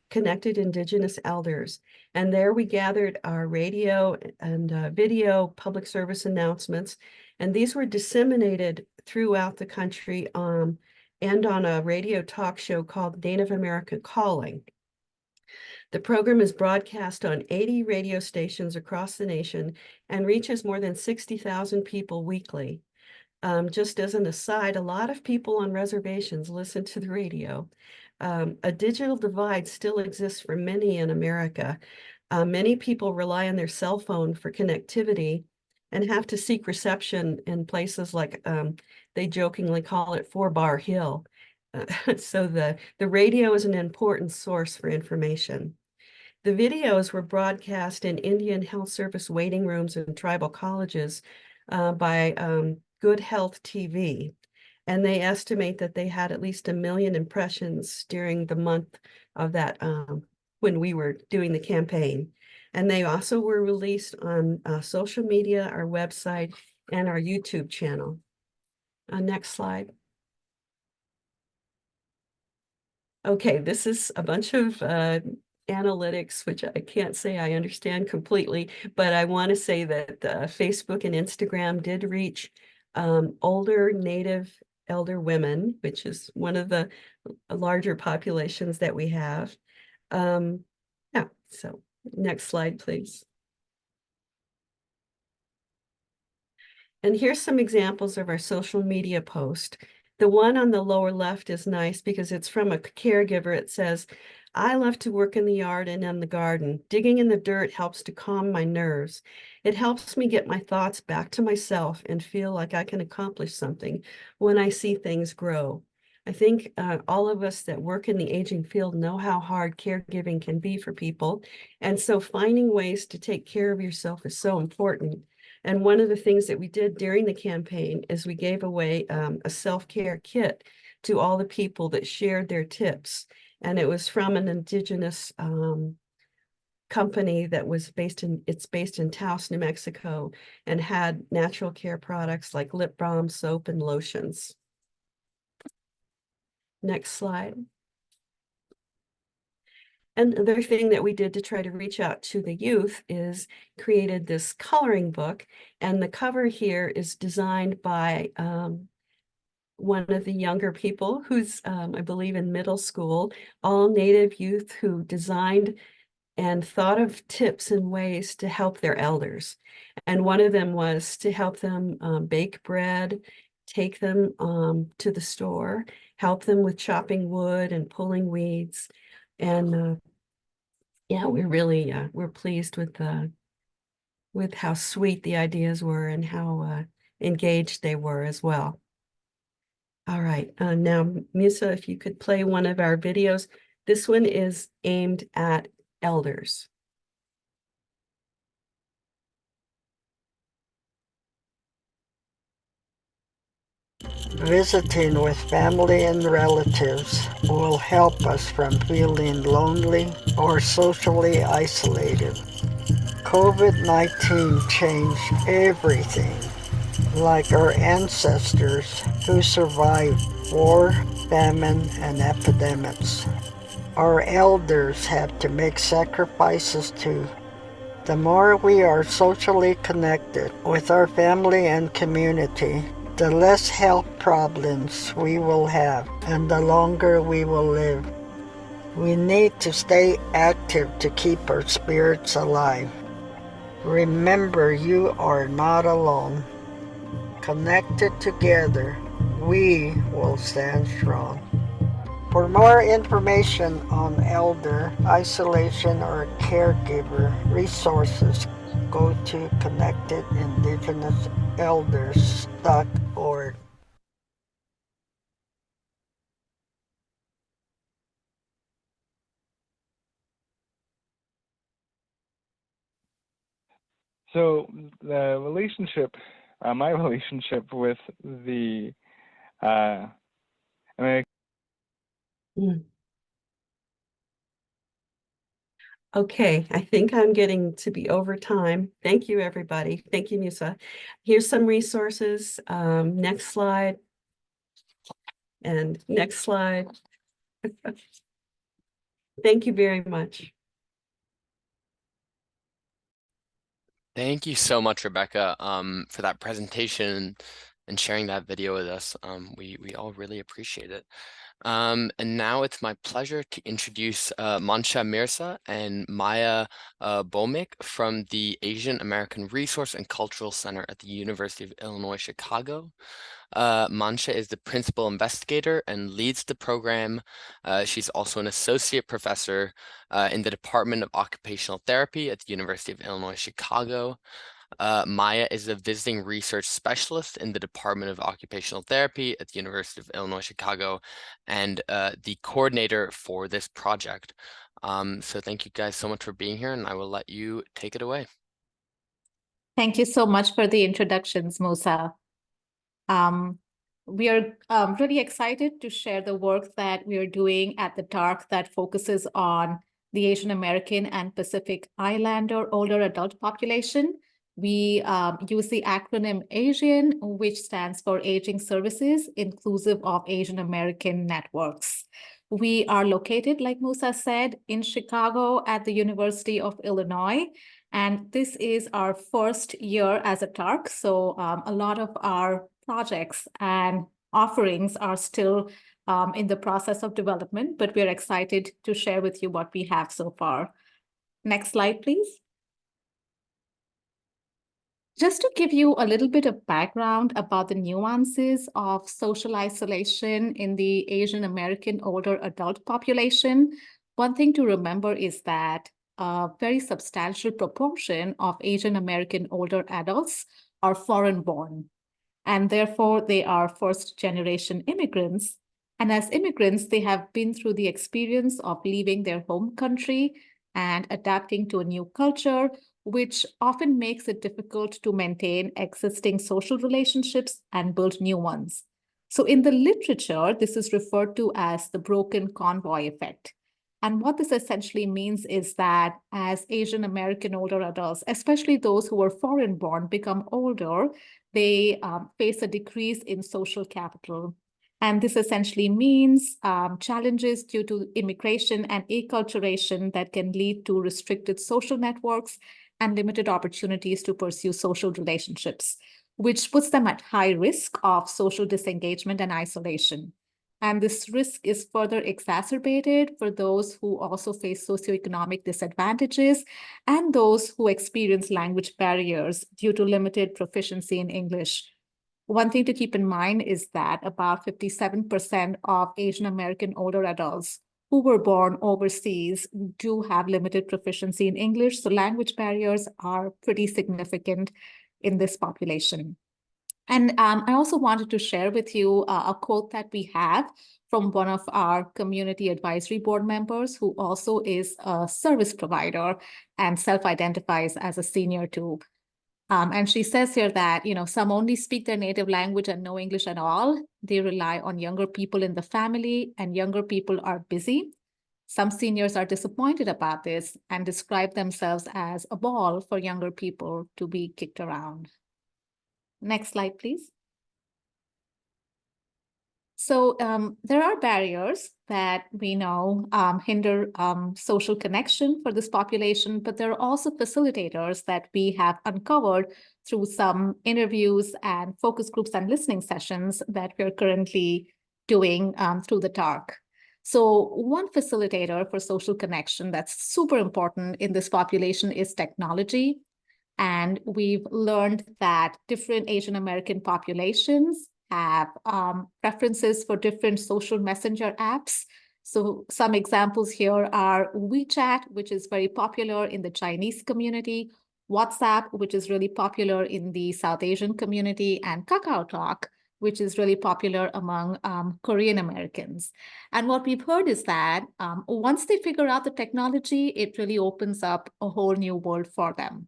Connected Indigenous Elders, and there we gathered our radio and video public service announcements, and these were disseminated throughout the country and on a radio talk show called Native American Calling. The program is broadcast on 80 radio stations across the nation and reaches more than 60,000 people weekly. Just as an aside, a lot of people on reservations listen to the radio. A digital divide still exists for many in America. Many people rely on their cell phone for connectivity and have to seek reception in places like they jokingly call it 4-Bar Hill. So the radio is an important source for information. The videos were broadcast in Indian Health Service waiting rooms and tribal colleges by Good Health TV. And they estimate that they had at least 1 million impressions during the month of that when we were doing the campaign. And they also were released on social media, our website, and our YouTube channel. Next slide. Okay, this is a bunch of analytics, which I can't say I understand completely, but I want to say that Facebook and Instagram did reach older Native elder women, which is one of the larger populations that we have. Yeah, so next slide, please. And here's some examples of our social media post. The one on the lower left is nice because it's from a caregiver. It says, "I love to work in the yard and in the garden. Digging in the dirt helps to calm my nerves. It helps me get my thoughts back to myself and feel like I can accomplish something when I see things grow." I think all of us that work in the aging field know how hard caregiving can be for people. And so finding ways to take care of yourself is so important. And one of the things that we did during the campaign is we gave away a self-care kit to all the people that shared their tips. And it was from an indigenous company that was based in Taos, New Mexico, and had natural care products like lip balm, soap, and lotions. Next slide. And another thing that we did to try to reach out to the youth is created this coloring book. And the cover here is designed by one of the younger people who's, I believe, in middle school, all Native youth who designed and thought of tips and ways to help their elders. And one of them was to help them bake bread, take them to the store, help them with chopping wood and pulling weeds. And yeah, we're really we're pleased with how sweet the ideas were and how engaged they were as well. All right, now Musa, if you could play one of our videos. This one is aimed at elders. Visiting with family and relatives will help us from feeling lonely or socially isolated. COVID-19 changed everything, like our ancestors who survived war, famine, and epidemics. Our elders had to make sacrifices too. The more we are socially connected with our family and community, the less health problems we will have and the longer we will live. We need to stay active to keep our spirits alive. Remember, you are not alone. Connected together, we will stand strong. For more information on elder isolation or caregiver resources, go to connectedindigenousElders.org. So the relationship, my relationship with the American. Okay, I think I'm getting to be over time. Thank you, everybody. Thank you, Musa. Here's some resources. Next slide. And next slide. Thank you very much. Thank you so much, Rebecca, for that presentation and sharing that video with us. We all really appreciate it. And now it's my pleasure to introduce Mansha Mirza and Maya Bomik from the Asian American Resource and Cultural Center at the University of Illinois, Chicago. Mansha is the principal investigator and leads the program. She's also an associate professor in the Department of Occupational Therapy at the University of Illinois, Chicago. Maya is a visiting research specialist in the Department of Occupational Therapy at the University of Illinois, Chicago, and the coordinator for this project. So thank you guys so much for being here, and I will let you take it away. Thank you so much for the introductions, Musa. We are really excited to share the work that we are doing at the TARC that focuses on the Asian American and Pacific Islander older adult population. We use the acronym ASIAN, which stands for Aging Services Inclusive of Asian American Networks. We are located, like Musa said, in Chicago at the University of Illinois. And this is our first year as a TARC. So a lot of our projects and offerings are still in the process of development, but we're excited to share with you what we have so far. Next slide, please. Just to give you a little bit of background about the nuances of social isolation in the Asian American older adult population, one thing to remember is that a very substantial proportion of Asian American older adults are foreign-born, and therefore they are first-generation immigrants. And as immigrants, they have been through the experience of leaving their home country and adapting to a new culture, which often makes it difficult to maintain existing social relationships and build new ones. So in the literature, this is referred to as the broken convoy effect. And what this essentially means is that as Asian American older adults, especially those who were foreign-born, become older, they face a decrease in social capital. And this essentially means challenges due to immigration and acculturation that can lead to restricted social networks and limited opportunities to pursue social relationships. which puts them at high risk of social disengagement and isolation. And this risk is further exacerbated for those who also face socioeconomic disadvantages and those who experience language barriers due to limited proficiency in English. One thing to keep in mind is that about 57% of Asian American older adults who were born overseas do have limited proficiency in English, so language barriers are pretty significant in this population. And I also wanted to share with you a quote that we have from one of our community advisory board members who also is a service provider and self-identifies as a senior too. And she says here that, some only speak their native language and no English at all. They rely on younger people in the family, and younger people are busy. Some seniors are disappointed about this and describe themselves as a ball for younger people to be kicked around. Next slide, please. So there are barriers that we know hinder social connection for this population, but there are also facilitators that we have uncovered through some interviews and focus groups and listening sessions that we're currently doing through the TARC. So one facilitator for social connection that's super important in this population is technology. And we've learned that different Asian American populations have preferences for different social messenger apps. So some examples here are WeChat, which is very popular in the Chinese community, WhatsApp, which is really popular in the South Asian community, and KakaoTalk, which is really popular among Korean Americans. And what we've heard is that once they figure out the technology, it really opens up a whole new world for them.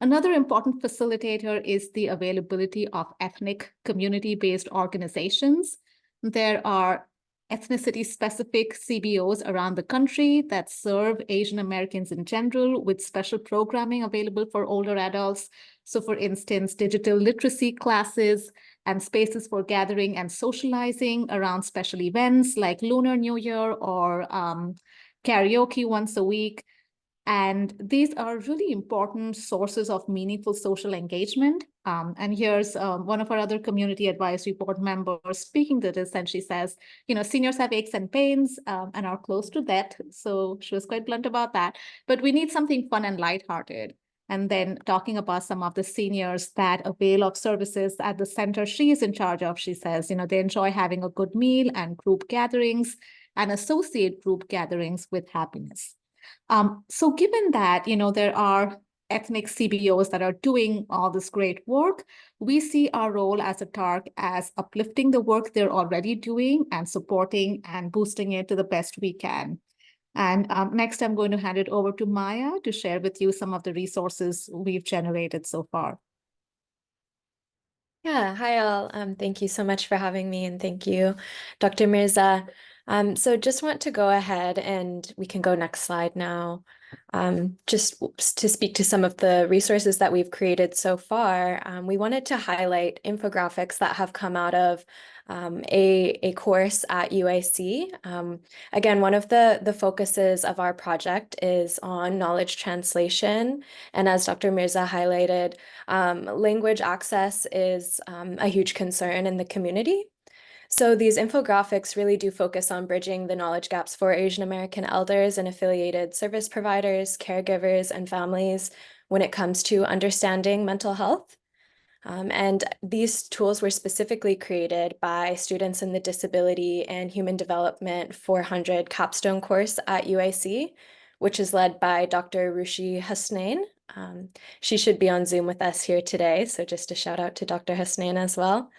Another important facilitator is the availability of ethnic community-based organizations. There are ethnicity-specific CBOs around the country that serve Asian Americans in general with special programming available for older adults. So for instance, digital literacy classes and spaces for gathering and socializing around special events like Lunar New Year or karaoke once a week. And these are really important sources of meaningful social engagement. And here's one of our other community advisory board members speaking to this, and she says, seniors have aches and pains and are close to death. So she was quite blunt about that. But we need something fun and lighthearted. And then talking about some of the seniors that avail of services at the center she is in charge of, she says, they enjoy having a good meal and group gatherings and associate group gatherings with happiness. So given that, there are ethnic CBOs that are doing all this great work, we see our role as a TARC as uplifting the work they're already doing and supporting and boosting it to the best we can. And next, I'm going to hand it over to Maya to share with you some of the resources we've generated so far. Yeah, hi all. Thank you so much for having me, and thank you, Dr. Mirza. So just want to go ahead and we can go next slide now. Just to speak to some of the resources that we've created so far, we wanted to highlight infographics that have come out of a course at UIC. Again, one of the focuses of our project is on knowledge translation. And as Dr. Mirza highlighted, language access is a huge concern in the community. So these infographics really do focus on bridging the knowledge gaps for Asian American elders and affiliated service providers, caregivers, and families when it comes to understanding mental health. And these tools were specifically created by students in the Disability and Human Development 400 capstone course at UIC, which is led by Dr. Rushi Hasnain. She should be on Zoom with us here today, so just a shout out to Dr. Hasnain as well.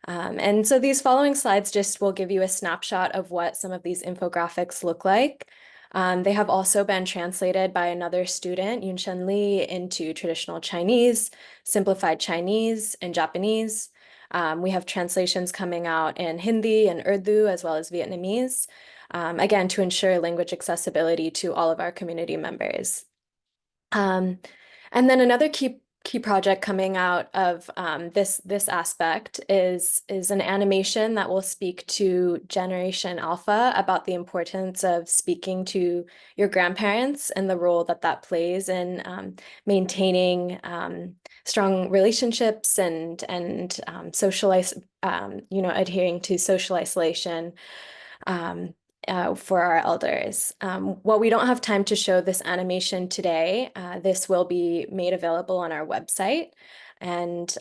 And so these following slides just will give you a snapshot of what some of these infographics look like. They have also been translated by another student, Yunshen Li, into traditional Chinese, simplified Chinese, and Japanese. We have translations coming out in Hindi and Urdu, as well as Vietnamese, again, to ensure language accessibility to all of our community members. And then another key key project coming out of this aspect is an animation that will speak to Generation Alpha about the importance of speaking to your grandparents and the role that that plays in maintaining strong relationships and adhering to social isolation. For our elders. While we don't have time to show this animation today, this will be made available on our website. And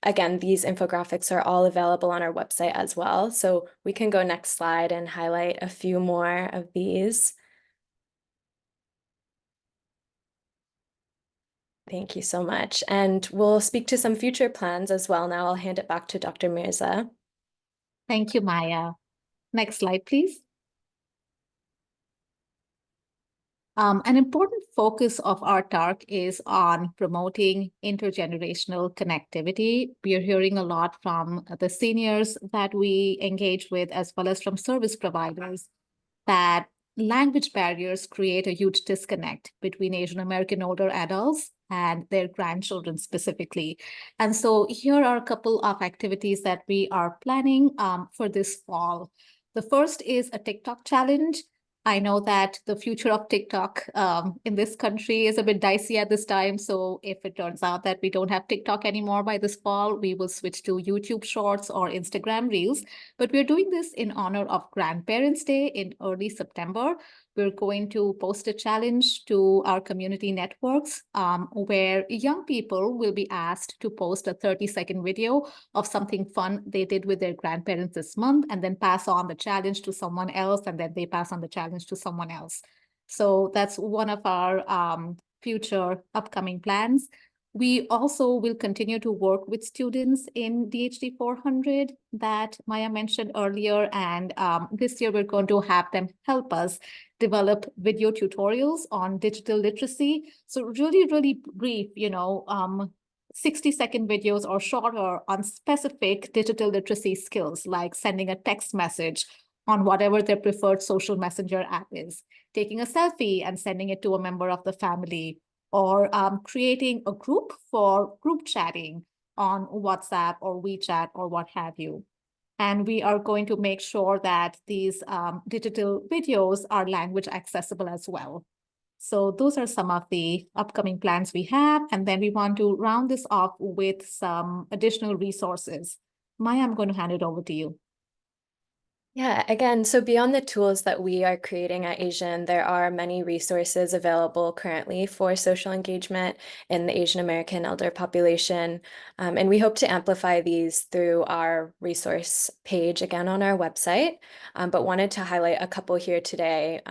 again, these infographics are all available on our website as well. So we can go next slide and highlight a few more of these. Thank you so much. And we'll speak to some future plans as well. Now I'll hand it back to Dr. Mirza. Thank you, Maya. Next slide, please. An important focus of our talk is on promoting intergenerational connectivity. We are hearing a lot from the seniors that we engage with, as well as from service providers, that language barriers create a huge disconnect between Asian American older adults and their grandchildren specifically. And so here are a couple of activities that we are planning for this fall. The first is a TikTok challenge. I know that the future of TikTok in this country is a bit dicey at this time. So if it turns out that we don't have TikTok anymore by this fall, we will switch to YouTube Shorts or Instagram Reels. But we're doing this in honor of Grandparents' Day in early September. We're going to post a challenge to our community networks where young people will be asked to post a 30-second video of something fun they did with their grandparents this month, and then pass on the challenge to someone else, and then they pass on the challenge to someone else. So that's one of our future upcoming plans. We also will continue to work with students in DHD 400 that Maya mentioned earlier. And this year we're going to have them help us develop video tutorials on digital literacy. So really, really brief, 60-second videos or shorter on specific digital literacy skills, like sending a text message on whatever their preferred social messenger app is, taking a selfie and sending it to a member of the family, or creating a group for group chatting on WhatsApp or WeChat or what have you. And we are going to make sure that these digital videos are language accessible as well. So those are some of the upcoming plans we have. And then we want to round this off with some additional resources. Maya, I'm going to hand it over to you. Yeah, again, so beyond the tools that we are creating at Asian, there are many resources available currently for social engagement in the Asian American elder population. And we hope to amplify these through our resource page, again, on our website, but wanted to highlight a couple here today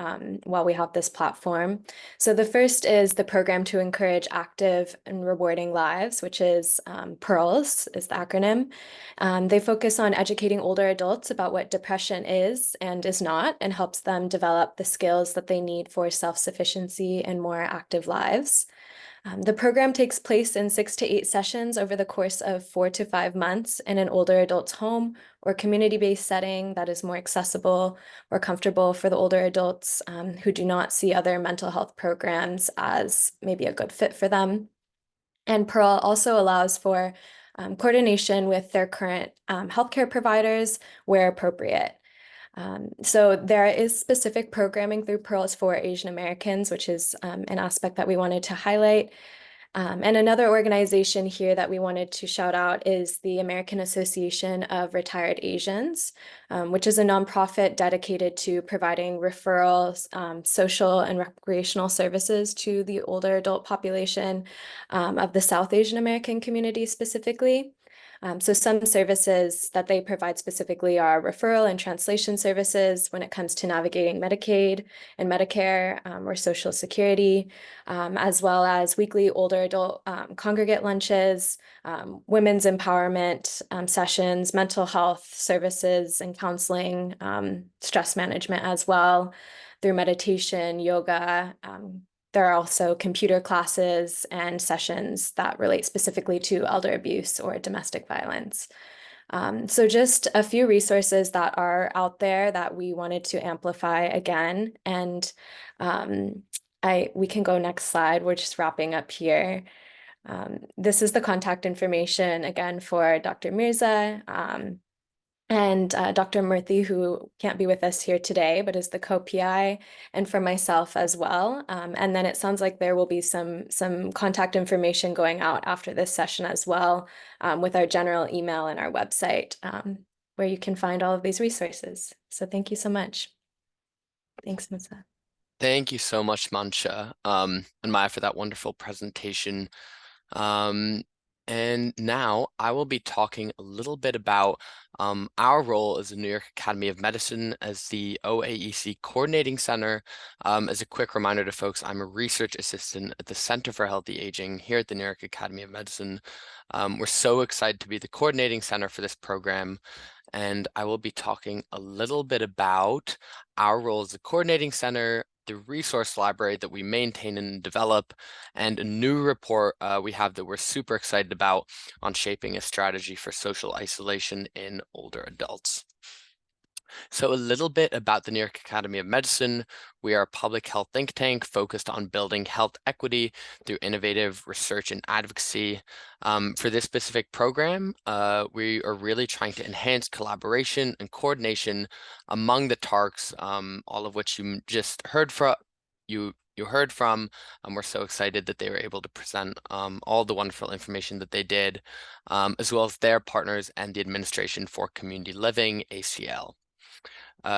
while we have this platform. So the first is the Program to Encourage Active and Rewarding Lives, which is PEARLS is the acronym. They focus on educating older adults about what depression is and is not, and helps them develop the skills that they need for self-sufficiency and more active lives. The program takes place in 6 to 8 sessions over the course of 4 to 5 months in an older adult's home or community-based setting that is more accessible or comfortable for the older adults who do not see other mental health programs as maybe a good fit for them. And Pearl also allows for coordination with their current healthcare providers where appropriate. So there is specific programming through Pearls for Asian Americans, which is an aspect that we wanted to highlight. And another organization here that we wanted to shout out is the American Association of Retired Asians, which is a nonprofit dedicated to providing referrals, social and recreational services to the older adult population of the South Asian American community specifically. So some services that they provide specifically are referral and translation services when it comes to navigating Medicaid and Medicare or Social Security, as well as weekly older adult congregate lunches, women's empowerment sessions, mental health services and counseling, stress management as well, through meditation, yoga. There are also computer classes and sessions that relate specifically to elder abuse or domestic violence. So just a few resources that are out there that we wanted to amplify again. And we can go next slide. We're just wrapping up here. This is the contact information again for Dr. Mirza and Dr. Murthy, who can't be with us here today, but is the co-PI, and for myself as well. And then it sounds like there will be some contact information going out after this session as well, with our general email and our website, where you can find all of these resources. So thank you so much. Thanks, Mirza. Thank you so much, Mancha, and Maya, for that wonderful presentation. And now I will be talking a little bit about our role as the New York Academy of Medicine as the OAEC Coordinating Center. As a quick reminder to folks, I'm a research assistant at the Center for Healthy Aging here at the New York Academy of Medicine. We're so excited to be the coordinating center for this program, and I will be talking a little bit about our role as a coordinating center, the resource library that we maintain and develop, and a new report we have that we're super excited about on shaping a strategy for social isolation in older adults. So a little bit about the New York Academy of Medicine. We are a public health think tank focused on building health equity through innovative research and advocacy. For this specific program, we are really trying to enhance collaboration and coordination among the TARCs, all of which you just heard from. You heard from, and we're so excited that they were able to present all the wonderful information that they did, as well as their partners and the Administration for Community Living, ACL.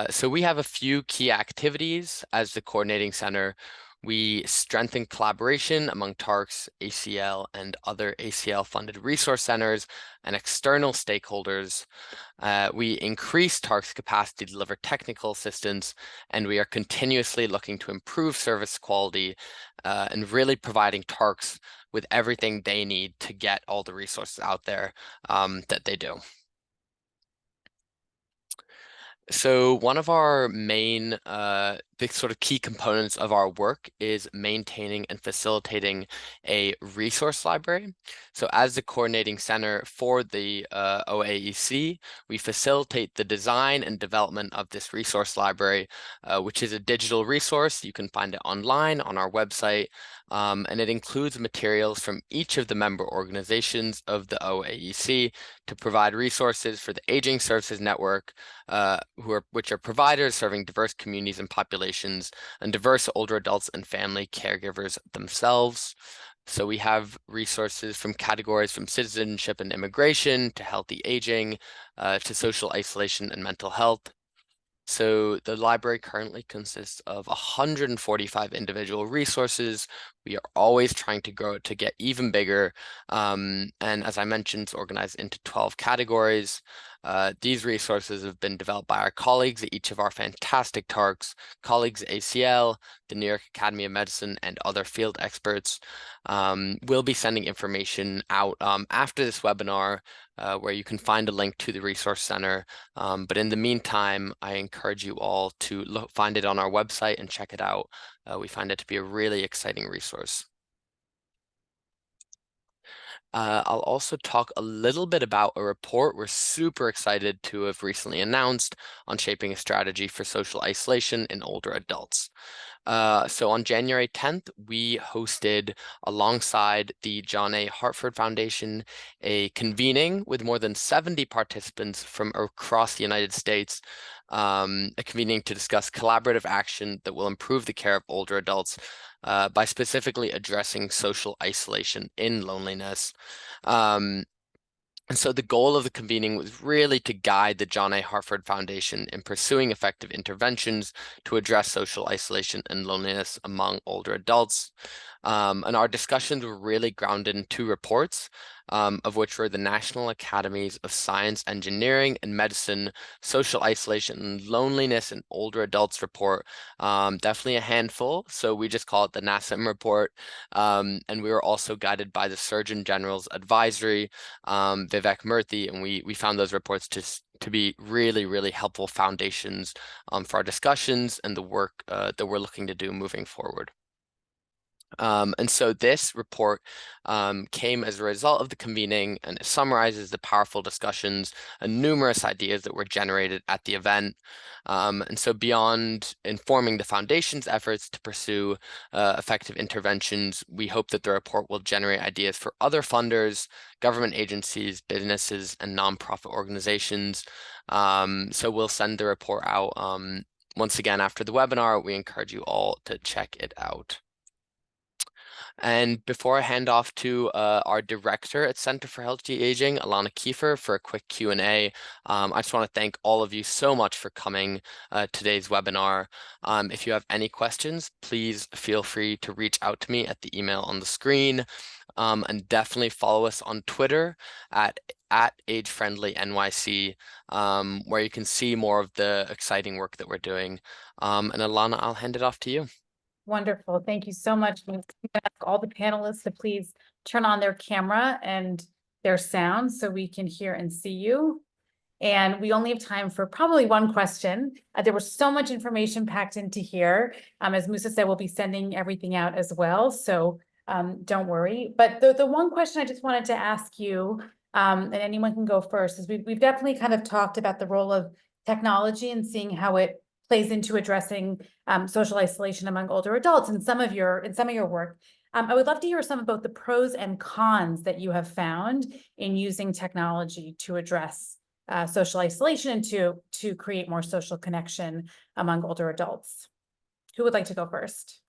So we have a few key activities as the coordinating center. We strengthen collaboration among TARCs, ACL, and other ACL-funded resource centers and external stakeholders. We increase TARC's capacity to deliver technical assistance, and we are continuously looking to improve service quality and really providing TARCs with everything they need to get all the resources out there that they do. So one of our main big sort of key components of our work is maintaining and facilitating a resource library. So as the coordinating center for the OAEC, we facilitate the design and development of this resource library, which is a digital resource. You can find it online on our website, and it includes materials from each of the member organizations of the OAEC to provide resources for the Aging Services Network, which are providers serving diverse communities and populations, and diverse older adults and family caregivers themselves. So we have resources from categories from citizenship and immigration to healthy aging, to social isolation and mental health. So the library currently consists of 145 individual resources. We are always trying to grow it to get even bigger. And as I mentioned, it's organized into 12 categories. These resources have been developed by our colleagues at each of our fantastic TARCs, colleagues at ACL, the New York Academy of Medicine, and other field experts. We'll be sending information out after this webinar, where you can find a link to the resource center. But in the meantime, I encourage you all to find it on our website and check it out. We find it to be a really exciting resource. I'll also talk a little bit about a report we're super excited to have recently announced on shaping a strategy for social isolation in older adults. So on January 10th, we hosted, alongside the John A. Hartford Foundation, a convening with more than 70 participants from across the United States, a convening to discuss collaborative action that will improve the care of older adults by specifically addressing social isolation in loneliness. And so the goal of the convening was really to guide the John A. Hartford Foundation in pursuing effective interventions to address social isolation and loneliness among older adults. And our discussions were really grounded in two reports, of which were the National Academies of Science, Engineering, and Medicine Social Isolation and Loneliness in Older Adults report. Definitely a handful, so we just call it the NASM report. And we were also guided by the Surgeon General's advisory, Vivek Murthy, and we found those reports to be really, really helpful foundations for our discussions and the work that we're looking to do moving forward. And so this report came as a result of the convening, and it summarizes the powerful discussions and numerous ideas that were generated at the event. And so beyond informing the Foundation's efforts to pursue effective interventions, we hope that the report will generate ideas for other funders, government agencies, businesses, and nonprofit organizations. So we'll send the report out once again after the webinar. We encourage you all to check it out. And before I hand off to our director at Center for Healthy Aging, Alana Kiefer, for a quick Q&A, I just want to thank all of you so much for coming today's webinar. If you have any questions, please feel free to reach out to me at the email on the screen. And definitely follow us on Twitter at AgeFriendlyNYC, where you can see more of the exciting work that we're doing. And Alana, I'll hand it off to you. Wonderful. Thank you so much. I'm going to ask all the panelists to please turn on their camera and their sound so we can hear and see you. And we only have time for probably one question. There was so much information packed into here. As Musa said, we'll be sending everything out as well. So don't worry. But the one question I just wanted to ask you, and anyone can go first, is we've definitely kind of talked about the role of technology and seeing how it plays into addressing social isolation among older adults in some of your work. I would love to hear some of both the pros and cons that you have found in using technology to address social isolation and to create more social connection among older adults. Who would like to go first?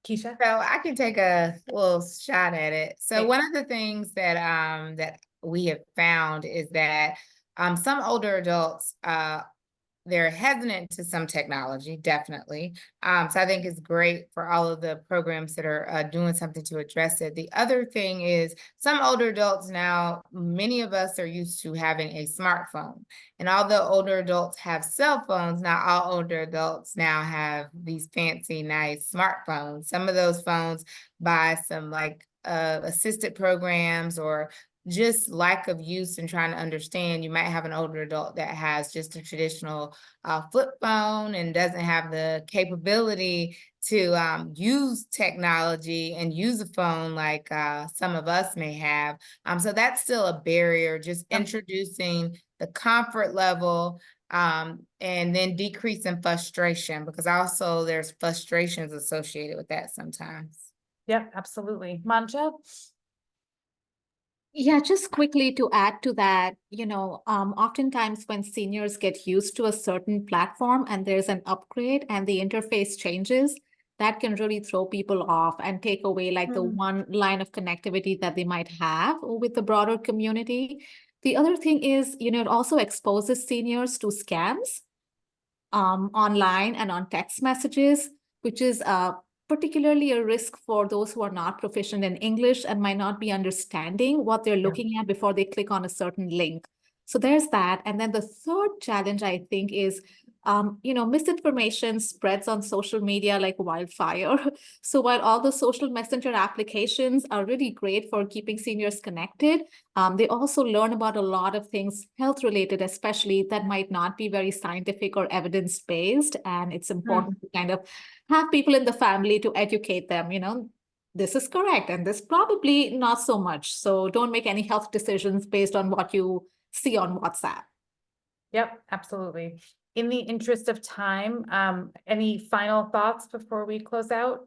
Keisha? So I can take a little shot at it. So one of the things that that we have found is that some older adults they're hesitant to some technology, definitely. So I think it's great for all of the programs that are doing something to address it. The other thing is some older adults now, many of us are used to having a smartphone. And although older adults have cell phones, not all older adults now have these fancy, nice smartphones. Some of those phones buy some like assisted programs or just lack of use and trying to understand. You might have an older adult that has just a traditional flip phone and doesn't have the capability to use technology and use a phone like some of us may have. So that's still a barrier, just introducing the comfort level and then decreasing frustration, because also there's frustrations associated with that sometimes. Yep, absolutely. Mancha? Yeah, just quickly to add to that, oftentimes when seniors get used to a certain platform and there's an upgrade and the interface changes, that can really throw people off and take away like the one line of connectivity that they might have with the broader community. The other thing is, it also exposes seniors to scams online and on text messages, which is particularly a risk for those who are not proficient in English and might not be understanding what they're looking at before they click on a certain link. So there's that. And then the third challenge, I think, is misinformation spreads on social media like wildfire. So while all the social messenger applications are really great for keeping seniors connected, they also learn about a lot of things health related, especially that might not be very scientific or evidence based. And it's important to kind of have people in the family to educate them, this is correct and this probably not so much. So don't make any health decisions based on what you see on WhatsApp. Yep, absolutely. In the interest of time, any final thoughts before we close out?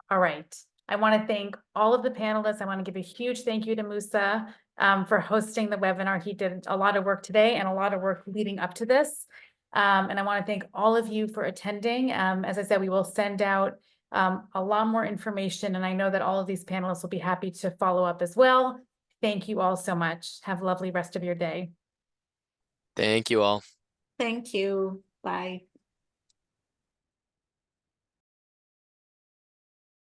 All right. I want to thank all of the panelists. I want to give a huge thank you to Musa for hosting the webinar. He did a lot of work today and a lot of work leading up to this. And I want to thank all of you for attending. As I said, we will send out a lot more information, and I know that all of these panelists will be happy to follow up as well. Thank you all so much. Have a lovely rest of your day. Thank you all. Thank you. Bye.